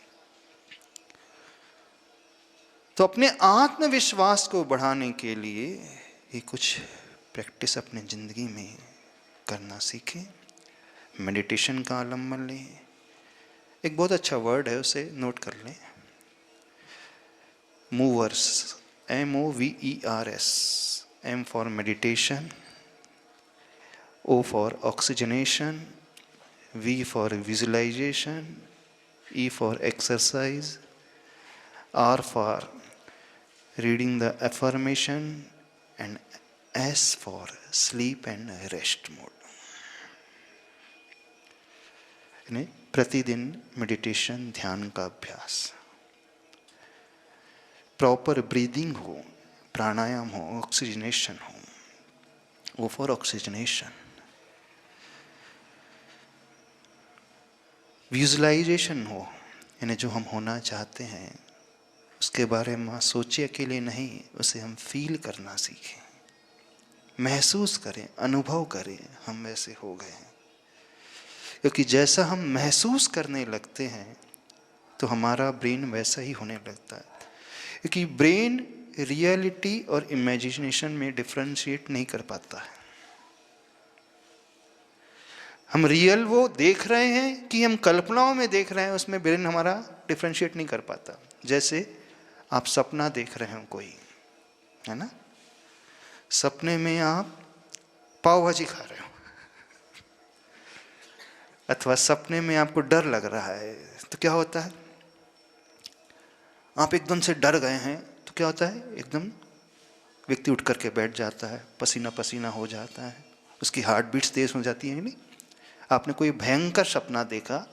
तो अपने आत्मविश्वास को बढ़ाने के लिए ये कुछ प्रैक्टिस अपने ज़िंदगी में करना सीखें। मेडिटेशन का आलम्बन लें। एक बहुत अच्छा वर्ड है, उसे नोट कर लें, movers, MOVERS, M for meditation, O for oxygenation, V for visualisation, E for exercise, R for reading the affirmation, and S for sleep and rest mode. यानी प्रतिदिन मेडिटेशन, ध्यान का अभ्यास, प्रॉपर ब्रीदिंग हो, प्राणायाम हो, ऑक्सीजनेशन हो, वो फॉर ऑक्सीजनेशन, विजुअलाइजेशन हो, यानी जो हम होना चाहते हैं उसके बारे में सोचे अकेले नहीं, उसे हम फील करना सीखें, महसूस करें, अनुभव करें हम वैसे हो गए हैं। क्योंकि जैसा हम महसूस करने लगते हैं तो हमारा ब्रेन वैसा ही होने लगता है। क्योंकि ब्रेन रियलिटी और इमेजिनेशन में डिफरेंशिएट नहीं कर पाता है। हम रियल वो देख रहे हैं कि हम कल्पनाओं में देख रहे हैं, उसमें ब्रेन हमारा डिफरेंशिएट नहीं कर पाता। जैसे आप सपना देख रहे हो कोई, है ना, सपने में आप पाव भाजी खा रहे हो, अथवा सपने में आपको डर लग रहा है, तो क्या होता है, आप एकदम से डर गए हैं तो क्या होता है, एकदम व्यक्ति उठ करके बैठ जाता है, पसीना पसीना हो जाता है, उसकी हार्ट बीट्स तेज हो जाती है। नहीं, आपने कोई भयंकर सपना देखा,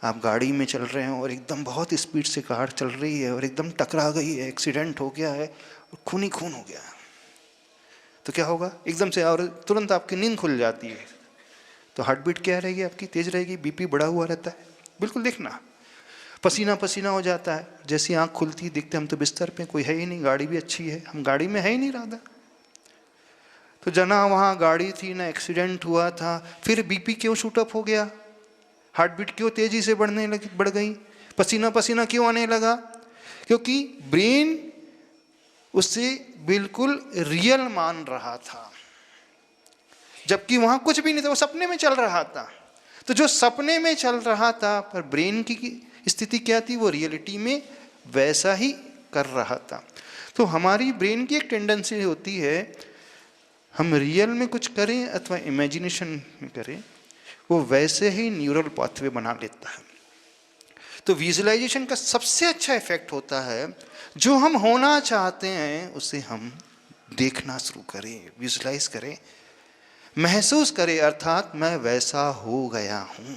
आप गाड़ी में चल रहे हैं और एकदम बहुत स्पीड से कार चल रही है और एकदम टकरा गई है, एक्सीडेंट हो गया है और खून ही खून हो गया है, तो क्या होगा, एकदम से और तुरंत आपकी नींद खुल जाती है। तो हार्ट बीट क्या रहेगी, आपकी तेज रहेगी, बीपी बढ़ा हुआ रहता है, बिल्कुल देखना, पसीना पसीना हो जाता है। जैसी आँख खुलती दिखते हम तो बिस्तर पे, कोई है ही नहीं, गाड़ी भी अच्छी है, हम गाड़ी में है ही नहीं रहा। तो जना वहाँ गाड़ी थी ना, एक्सीडेंट हुआ था, फिर बीपी क्यों शूटअप हो गया, हार्ट बीट क्यों तेजी से बढ़ गई, पसीना पसीना क्यों आने लगा, क्योंकि ब्रेन उसे बिल्कुल रियल मान रहा था, जबकि वहां कुछ भी नहीं था, वो सपने में चल रहा था। तो जो सपने में चल रहा था पर ब्रेन की स्थिति क्या थी, वो रियलिटी में वैसा ही कर रहा था। तो हमारी ब्रेन की एक टेंडेंसी होती है, हम रियल में कुछ करें अथवा इमेजिनेशन में करें, वो वैसे ही न्यूरल पाथवे बना लेता है। तो विजुअलाइजेशन का सबसे अच्छा इफेक्ट होता है, जो हम होना चाहते हैं उसे हम देखना शुरू करें, विजुअलाइज करें, महसूस करें, अर्थात मैं वैसा हो गया हूं।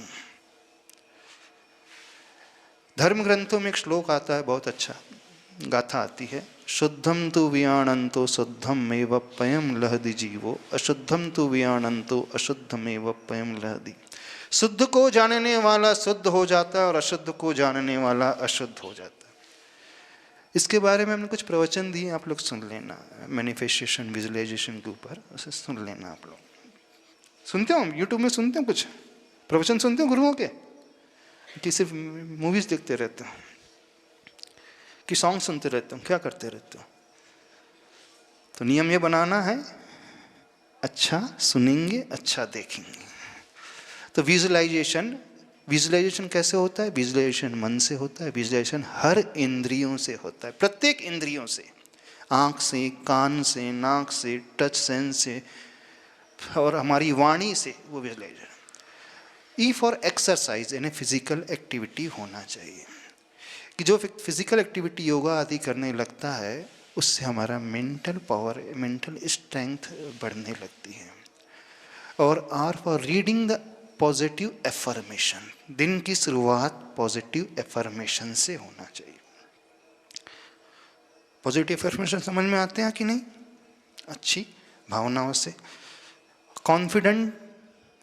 धर्म ग्रंथों में एक श्लोक आता है, बहुत अच्छा गाथा आती है, शुद्धम तु वियाणंतो शुद्धम एव पयम लहदि जीवो, अशुद्धम तु वियाणंतो अशुद्धम एव पयम लहदि। शुद्ध को जानने वाला शुद्ध हो जाता है और अशुद्ध को जानने वाला अशुद्ध हो जाता है। इसके बारे में हमने कुछ प्रवचन दिए, आप लोग सुन लेना, मैनिफेस्टेशन विजुअलाइजेशन के ऊपर, उसे सुन लेना। आप लोग सुनते हो, यूट्यूब में सुनते हो, कुछ प्रवचन सुनते हो गुरुओं के, कि सिर्फ मूवीज देखते रहते हो, कि सॉन्ग सुनते रहते हो, क्या करते रहते हो? तो नियम ये बनाना है, अच्छा सुनेंगे, अच्छा देखेंगे। तो विजुअलाइजेशन कैसे होता है? विजुअलाइजेशन मन से होता है, विजुअलाइजेशन हर इंद्रियों से होता है, प्रत्येक इंद्रियों से, आँख से, कान से, नाक से, टच सेंस से और हमारी वाणी से, वो विजुअलाइजेशन। ई फॉर एक्सरसाइज, यानी फिजिकल एक्टिविटी होना चाहिए, कि जो फिजिकल एक्टिविटी योगा आदि करने लगता है उससे हमारा मेंटल पावर, मेंटल स्ट्रेंथ बढ़ने लगती है। और R for reading the positive affirmation. दिन की शुरुआत पॉजिटिव एफर्मेशन से होना चाहिए। पॉजिटिव एफर्मेशन समझ में आते हैं कि नहीं? अच्छी भावनाओं से कॉन्फिडेंट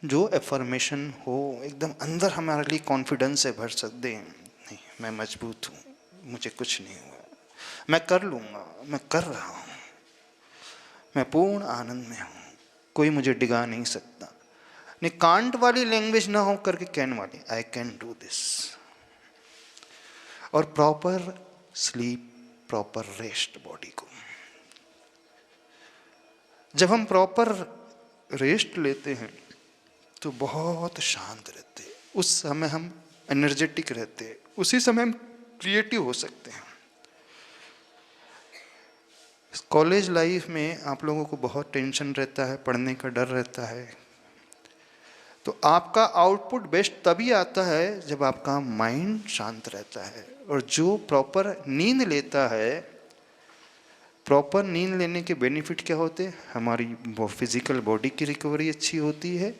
जो एफर्मेशन हो, एकदम अंदर हमारे लिए कॉन्फिडेंस से भर सकते हैं, नहीं मैं मजबूत हूँ, मुझे कुछ नहीं हुआ, मैं कर लूँगा, मैं कर रहा हूँ, मैं पूर्ण आनंद में हूँ, कोई मुझे डिगा नहीं सकता। नहीं कांट वाली लैंग्वेज ना हो करके कैन वाली, आई कैन डू दिस। और proper sleep, proper rest body को। जब हम प्रॉपर रेस्ट लेते हैं तो बहुत शांत रहते हैं, उस समय हम एनर्जेटिक रहते हैं, उसी समय हम क्रिएटिव हो सकते हैं। कॉलेज लाइफ में आप लोगों को बहुत टेंशन रहता है, पढ़ने का डर रहता है, तो आपका आउटपुट बेस्ट तभी आता है जब आपका माइंड शांत रहता है। और जो प्रॉपर नींद लेता है, प्रॉपर नींद लेने के बेनिफिट क्या होते हैं? हमारी फिजिकल बॉडी की रिकवरी अच्छी होती है,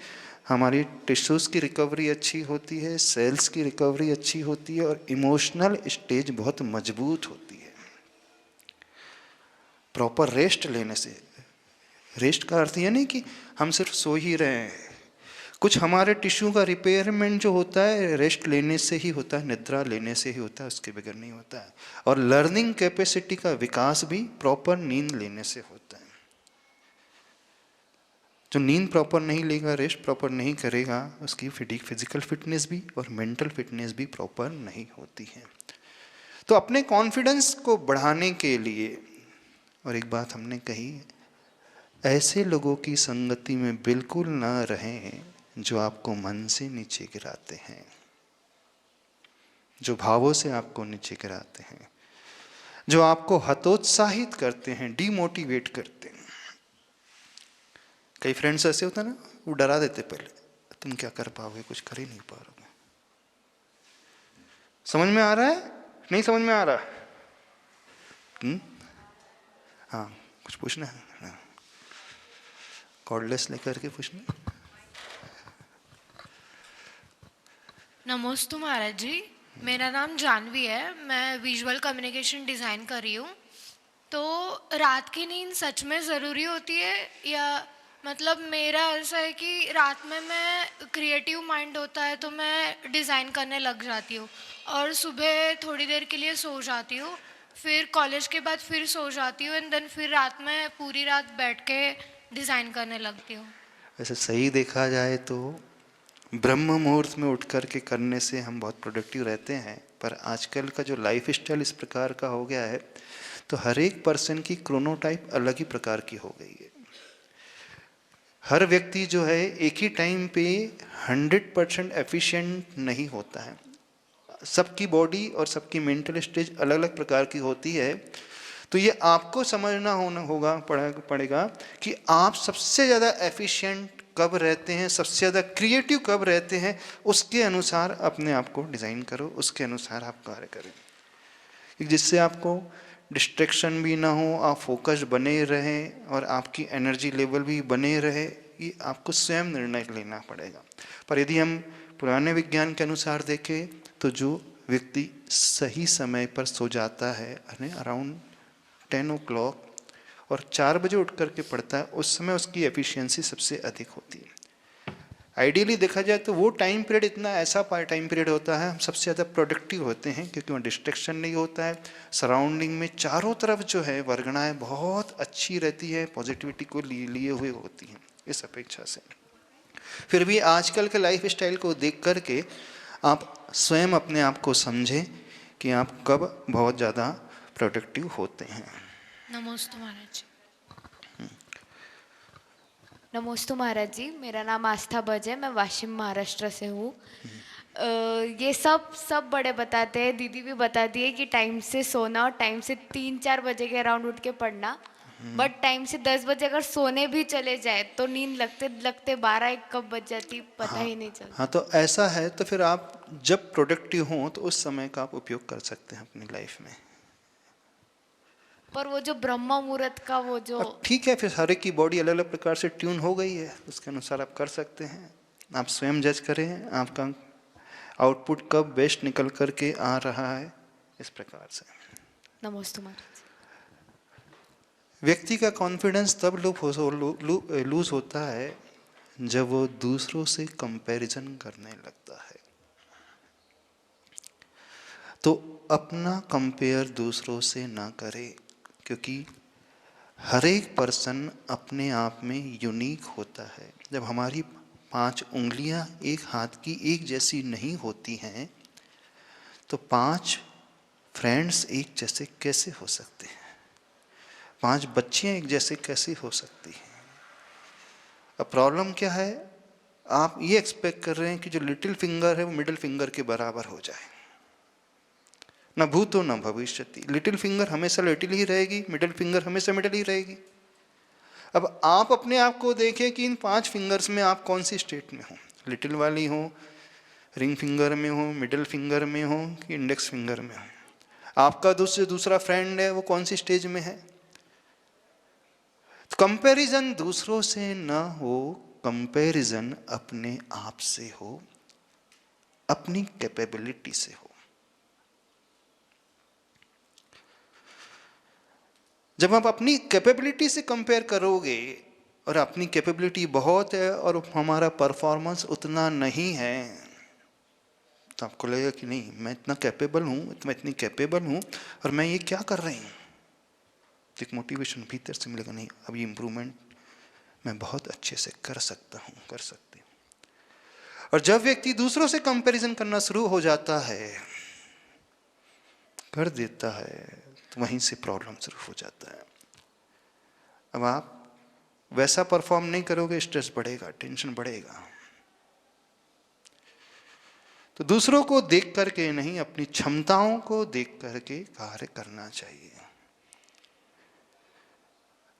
हमारी टिश्यूज़ की रिकवरी अच्छी होती है, सेल्स की रिकवरी अच्छी होती है, और इमोशनल स्टेज बहुत मजबूत होती है प्रॉपर रेस्ट लेने से। रेस्ट का अर्थ ये नहीं कि हम सिर्फ सो ही रहे हैं, कुछ हमारे टिश्यू का रिपेयरमेंट जो होता है रेस्ट लेने से ही होता है, निद्रा लेने से ही होता है, उसके बगैर नहीं होता है। और लर्निंग कैपेसिटी का विकास भी प्रॉपर नींद लेने से होता है। जो नींद प्रॉपर नहीं लेगा, रेस्ट प्रॉपर नहीं करेगा, उसकी फिजिकल फिटनेस भी और मेंटल फिटनेस भी प्रॉपर नहीं होती है। तो अपने कॉन्फिडेंस को बढ़ाने के लिए, और एक बात हमने कही, ऐसे लोगों की संगति में बिल्कुल ना रहें जो आपको मन से नीचे गिराते हैं, जो भावों से आपको नीचे गिराते हैं, जो आपको हतोत्साहित करते हैं, डिमोटिवेट करते हैं। कई फ्रेंड्स ऐसे होते हैं ना, वो डरा देते पहले, तुम क्या कर पाओगे, कुछ कर ही नहीं पाओगे। समझ में आ रहा है? नहीं समझ में आ रहा? हाँ, कुछ पूछना है? कॉर्डलेस लेकर के पूछना। नमस्ते महाराज जी, मेरा नाम जानवी है, मैं विजुअल कम्युनिकेशन डिज़ाइन कर रही हूँ। तो रात की नींद सच में ज़रूरी होती है, या मतलब मेरा ऐसा है कि रात में मैं क्रिएटिव माइंड होता है तो मैं डिज़ाइन करने लग जाती हूँ, और सुबह थोड़ी देर के लिए सो जाती हूँ, फिर कॉलेज के बाद फिर सो जाती हूँ, एंड देन फिर रात में पूरी रात बैठ के डिज़ाइन करने लगती हूँ। वैसे सही देखा जाए तो ब्रह्म मुहूर्त में उठ कर के करने से हम बहुत प्रोडक्टिव रहते हैं, पर आजकल का जो लाइफ स्टाइल इस प्रकार का हो गया है, तो हर एक पर्सन की क्रोनोटाइप अलग ही प्रकार की हो गई है। हर व्यक्ति जो है एक ही टाइम पे 100% एफिशिएंट नहीं होता है। सबकी बॉडी और सबकी मेंटल स्टेज अलग अलग प्रकार की होती है। तो ये आपको समझना पड़ेगा कि आप सबसे ज़्यादा एफिशिएंट कब रहते हैं, सबसे ज़्यादा क्रिएटिव कब रहते हैं, उसके अनुसार अपने आप को डिज़ाइन करो, उसके अनुसार आप कार्य करें, जिससे आपको डिस्ट्रैक्शन भी ना हो, आप फोकस बने रहें और आपकी एनर्जी लेवल भी बने रहे। ये आपको स्वयं निर्णय लेना पड़ेगा। पर यदि हम पुराने विज्ञान के अनुसार देखें तो जो व्यक्ति सही समय पर सो जाता है, अराउंड 10 o'clock, और 4 बजे उठ करके पढ़ता है, उस समय उसकी एफिशिएंसी सबसे अधिक होती है। आइडियली देखा जाए तो वो टाइम पीरियड इतना ऐसा टाइम पीरियड होता है, हम सबसे ज़्यादा प्रोडक्टिव होते हैं, क्योंकि वहाँ डिस्ट्रैक्शन नहीं होता है। सराउंडिंग में चारों तरफ जो है वर्गणाएँ बहुत अच्छी रहती है, पॉजिटिविटी को लिए हुए होती हैं इस अपेक्षा से। फिर भी आजकल के लाइफ स्टाइल को देख करके आप स्वयं अपने आप को समझें कि आप कब बहुत ज़्यादा प्रोडक्टिव होते हैं। नमस्ते महाराज जी। नमस्ते महाराज जी, मेरा नाम आस्था बज है, मैं वाशिम महाराष्ट्र से हूँ। ये सब बड़े बताते हैं, दीदी भी बताती है कि टाइम से सोना और टाइम से 3-4 बजे के अराउंड उठ के पढ़ना, बट टाइम से 10 बजे अगर सोने भी चले जाए तो नींद लगते 12-1 कब बज जाती पता ही नहीं चलता। हाँ, तो ऐसा है तो फिर आप जब प्रोडक्टिव हों तो उस समय का आप उपयोग कर सकते हैं अपनी लाइफ में। पर वो जो ब्रह्म मुहूर्त का वो जो अब ठीक है, फिर हर एक की बॉडी अलग अलग प्रकार से ट्यून हो गई है, उसके अनुसार आप कर सकते हैं। आप स्वयं जज करें आपका आउटपुट कब बेस्ट निकल करके आ रहा है, इस प्रकार से। नमस्ते महाराज। व्यक्ति का कॉन्फिडेंस तब लूज होता है जब वो दूसरों से कंपैरिजन करने लगता है। तो अपना कंपेयर दूसरों से ना करे, क्योंकि हर एक पर्सन अपने आप में यूनिक होता है। जब हमारी 5 उंगलियां एक हाथ की एक जैसी नहीं होती हैं, तो 5 फ्रेंड्स एक जैसे कैसे हो सकते हैं? 5 बच्चियां एक जैसे कैसे हो सकती हैं? अब प्रॉब्लम क्या है, आप ये एक्सपेक्ट कर रहे हैं कि जो लिटिल फिंगर है वो मिडिल फिंगर के बराबर हो जाए। न भूतो न भविष्यति। लिटिल फिंगर हमेशा लिटिल ही रहेगी, मिडिल फिंगर हमेशा मिडिल ही रहेगी। अब आप अपने आप को देखें कि इन 5 फिंगर्स में आप कौन सी स्टेट में हो, लिटिल वाली हो, रिंग फिंगर में हो, मिडिल फिंगर में हो कि इंडेक्स फिंगर में हो। आपका दूसरा फ्रेंड है वो कौन सी स्टेज में है। तो कंपैरिजन दूसरों से ना हो, कंपैरिजन अपने आप से हो, अपनी कैपेबिलिटी से हो। जब आप अपनी कैपेबिलिटी से कंपेयर करोगे और अपनी कैपेबिलिटी बहुत है और हमारा परफॉर्मेंस उतना नहीं है, तो आपको लगेगा कि नहीं, मैं इतना कैपेबल हूँ, मैं इतनी कैपेबल हूँ और मैं ये क्या कर रही हूँ। तो एक मोटिवेशन भीतर से मिलेगा, नहीं अब ये इम्प्रूवमेंट मैं बहुत अच्छे से कर सकता हूँ, कर सकती हूँ। और जब व्यक्ति दूसरों से कंपैरिजन करना शुरू हो जाता है, कर देता है, तो वहीं से प्रॉब्लम शुरू हो जाता है। अब आप वैसा परफॉर्म नहीं करोगे, स्ट्रेस बढ़ेगा, टेंशन बढ़ेगा। तो दूसरों को देख करके नहीं, अपनी क्षमताओं को देख करके कार्य करना चाहिए।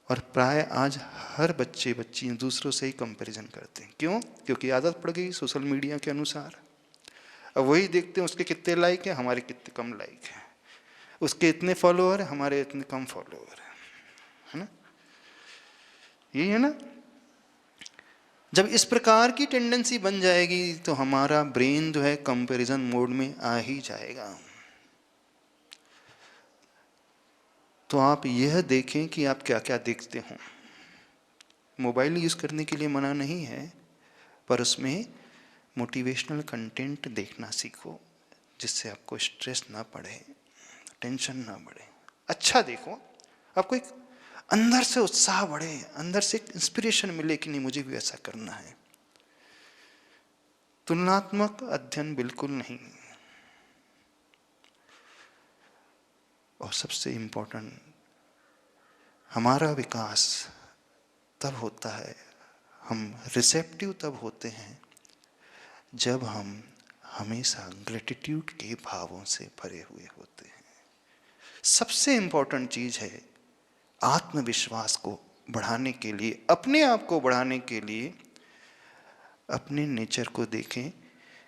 और प्राय आज हर बच्चे बच्चियां दूसरों से ही कंपैरिजन करते हैं। क्यों? क्योंकि आदत पड़ गई सोशल मीडिया के अनुसार। अब वही देखते हैं उसके कितने लाइक हैं, हमारे कितने कम लाइक हैं, उसके इतने फॉलोअर हैं, हमारे इतने कम फॉलोअर हैं, है ना? यही है ना। जब इस प्रकार की टेंडेंसी बन जाएगी तो हमारा ब्रेन जो है कंपैरिजन मोड में आ ही जाएगा। तो आप यह देखें कि आप क्या क्या देखते हो। मोबाइल यूज करने के लिए मना नहीं है, पर उसमें मोटिवेशनल कंटेंट देखना सीखो, जिससे आपको स्ट्रेस ना पड़े, टेंशन ना बढ़े। अच्छा देखो, आपको एक अंदर से उत्साह बढ़े, अंदर से एक इंस्पिरेशन मिले कि नहीं मुझे भी ऐसा करना है। तुलनात्मक अध्ययन बिल्कुल नहीं। और सबसे इंपॉर्टेंट, हमारा विकास तब होता है, हम रिसेप्टिव तब होते हैं जब हम हमेशा ग्रेटिट्यूड के भावों से भरे हुए होते हैं। सबसे इंपॉर्टेंट चीज है, आत्मविश्वास को बढ़ाने के लिए, अपने आप को बढ़ाने के लिए अपने नेचर को देखें,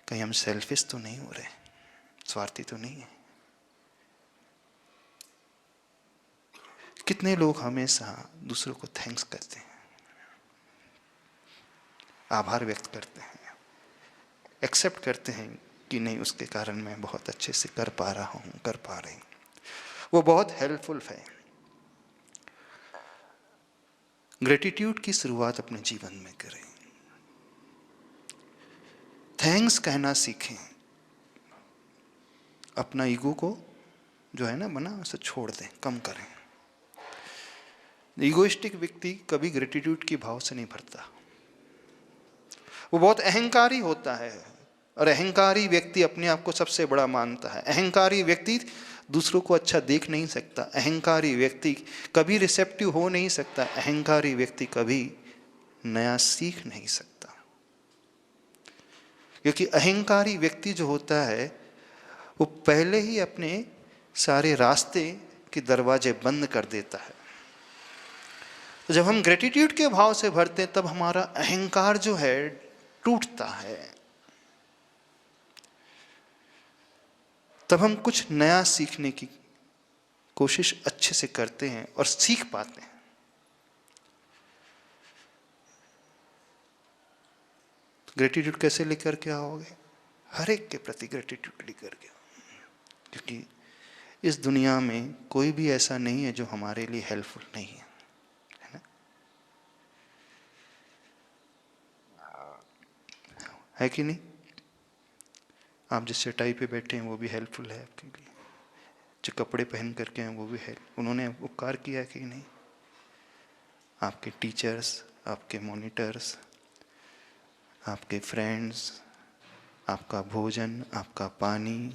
कहीं हम सेल्फिश तो नहीं हो रहे, स्वार्थी तो नहीं है। कितने लोग हमेशा दूसरों को थैंक्स करते हैं, आभार व्यक्त करते हैं, एक्सेप्ट करते हैं कि नहीं उसके कारण मैं बहुत अच्छे से कर पा रहा हूँ, कर पा रही हूँ। वो बहुत हेल्पफुल है। ग्रेटिट्यूड की शुरुआत अपने जीवन में करें, थैंक्स कहना सीखें, अपना ईगो को जो है ना बना उसे छोड़ दें, कम करें। ईगोइस्टिक व्यक्ति कभी ग्रेटिट्यूड की भाव से नहीं भरता, वो बहुत अहंकारी होता है, और अहंकारी व्यक्ति अपने आप को सबसे बड़ा मानता है। अहंकारी व्यक्ति दूसरों को अच्छा देख नहीं सकता, अहंकारी व्यक्ति कभी रिसेप्टिव हो नहीं सकता, अहंकारी व्यक्ति कभी नया सीख नहीं सकता। क्योंकि अहंकारी व्यक्ति जो होता है वो पहले ही अपने सारे रास्ते के दरवाजे बंद कर देता है। तो जब हम ग्रेटिट्यूड के भाव से भरते हैं तब हमारा अहंकार जो है टूटता है, तब हम कुछ नया सीखने की कोशिश अच्छे से करते हैं और सीख पाते हैं। ग्रेटिट्यूड कैसे लेकर के आओगे? हर एक के प्रति ग्रेटिट्यूड लेकर के, क्योंकि इस दुनिया में कोई भी ऐसा नहीं है जो हमारे लिए हेल्पफुल नहीं है, है ना? है कि नहीं? आप जिस चटाई पे बैठे हैं वो भी हेल्पफुल है आपके लिए, जो कपड़े पहन करके हैं वो भी हेल्प, उन्होंने उपकार किया कि नहीं? आपके टीचर्स, आपके मॉनिटर्स, आपके फ्रेंड्स, आपका भोजन, आपका पानी,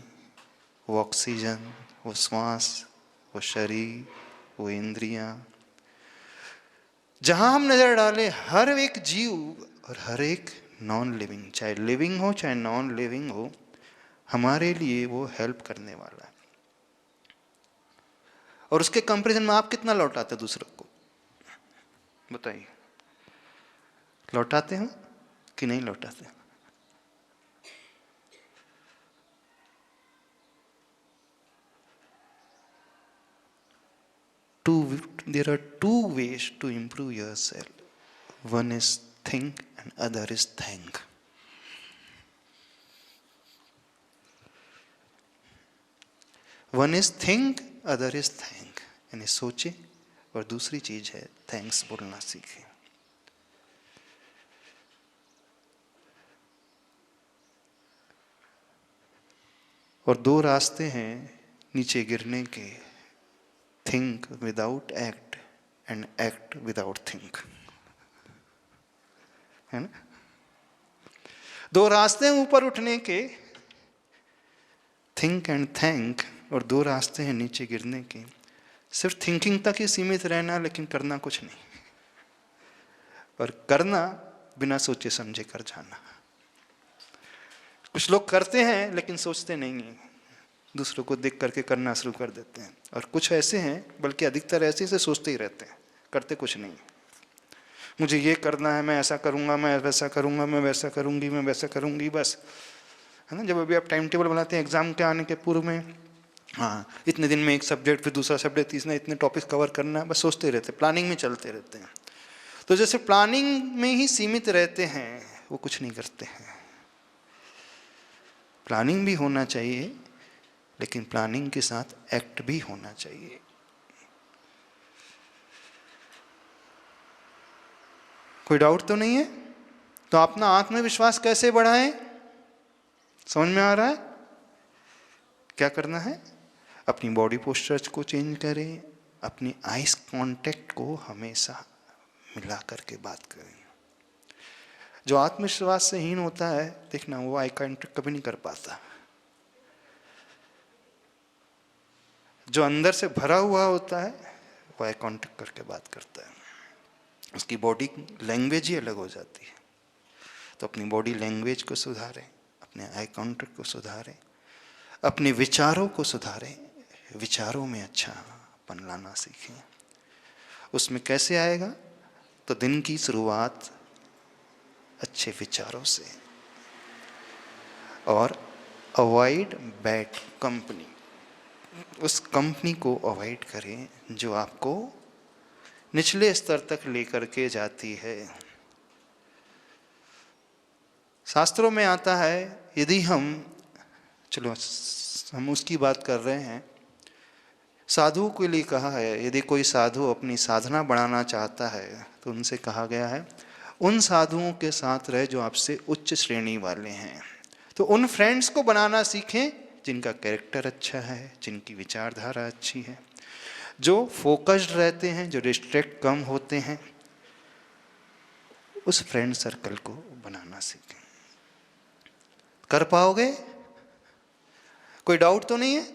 वो ऑक्सीजन, वो श्वास, वो शरीर, वो इंद्रियां, जहां हम नजर डालें हर एक जीव और हर एक नॉन लिविंग, चाहे लिविंग हो चाहे नॉन लिविंग हो, हमारे लिए वो हेल्प करने वाला है। और उसके कंपैरिजन में आप कितना लौटाते हैं दूसरों को? बताइए, लौटाते हो कि नहीं लौटाते? There are two ways to improve yourself. One is think and other is thank. One is think, other is thank. यानी सोचे, और दूसरी चीज है थैंक्स बोलना सीखे। और दो रास्ते हैं नीचे गिरने के, think without act and act without think, है ना? दो रास्ते हैं ऊपर उठने के, थिंक एंड थैंक, और दो रास्ते हैं नीचे गिरने के। सिर्फ थिंकिंग तक ही सीमित रहना, लेकिन करना कुछ नहीं, और करना बिना सोचे समझे कर जाना। कुछ लोग करते हैं लेकिन सोचते नहीं हैं, दूसरों को देख करके करना शुरू कर देते हैं। और कुछ ऐसे हैं, बल्कि अधिकतर ऐसे से सोचते ही रहते हैं, करते कुछ नहीं। मुझे ये करना है, मैं ऐसा करूँगा, मैं वैसा करूँगा, मैं वैसा करूँगी, मैं वैसा करूँगी, बस, है ना? जब अभी आप टाइम टेबल बनाते हैं एग्जाम के आने के पूर्व में, हाँ इतने दिन में एक सब्जेक्ट, फिर दूसरा सब्जेक्ट, तीसरा, इतने टॉपिक कवर करना है, बस सोचते रहते, प्लानिंग में चलते रहते हैं। तो जैसे प्लानिंग में ही सीमित रहते हैं, वो कुछ नहीं करते हैं। प्लानिंग भी होना चाहिए, लेकिन प्लानिंग के साथ एक्ट भी होना चाहिए। कोई डाउट तो नहीं है? तो अपना आत्मविश्वास कैसे बढ़ाएं? समझ में आ रहा है? क्या करना है? अपनी बॉडी पोस्चर्स को चेंज करें, अपनी आइस कांटेक्ट को हमेशा मिला करके बात करें। जो आत्मविश्वास से हीन होता है, देखना वो आई कांटेक्ट कभी नहीं कर पाता। जो अंदर से भरा हुआ होता है वो आई कांटेक्ट करके बात करता है, उसकी बॉडी लैंग्वेज ही अलग हो जाती है। तो अपनी बॉडी लैंग्वेज को सुधारें, अपने आई कांटेक्ट को सुधारें, अपने विचारों को सुधारें, विचारों में अच्छापन लाना सीखें। उसमें कैसे आएगा? तो दिन की शुरुआत अच्छे विचारों से, और अवॉइड बैड कंपनी। उस कंपनी को अवॉइड करें जो आपको निचले स्तर तक लेकर के जाती है। शास्त्रों में आता है, यदि हम, चलो हम उसकी बात कर रहे हैं, साधुओं के लिए कहा है, यदि कोई साधु अपनी साधना बढ़ाना चाहता है तो उनसे कहा गया है उन साधुओं के साथ रहे जो आपसे उच्च श्रेणी वाले हैं। तो उन फ्रेंड्स को बनाना सीखें जिनका कैरेक्टर अच्छा है, जिनकी विचारधारा अच्छी है, जो फोकस्ड रहते हैं, जो डिस्ट्रैक्ट कम होते हैं। उस फ्रेंड सर्कल को बनाना सीखें। कर पाओगे? कोई डाउट तो नहीं है?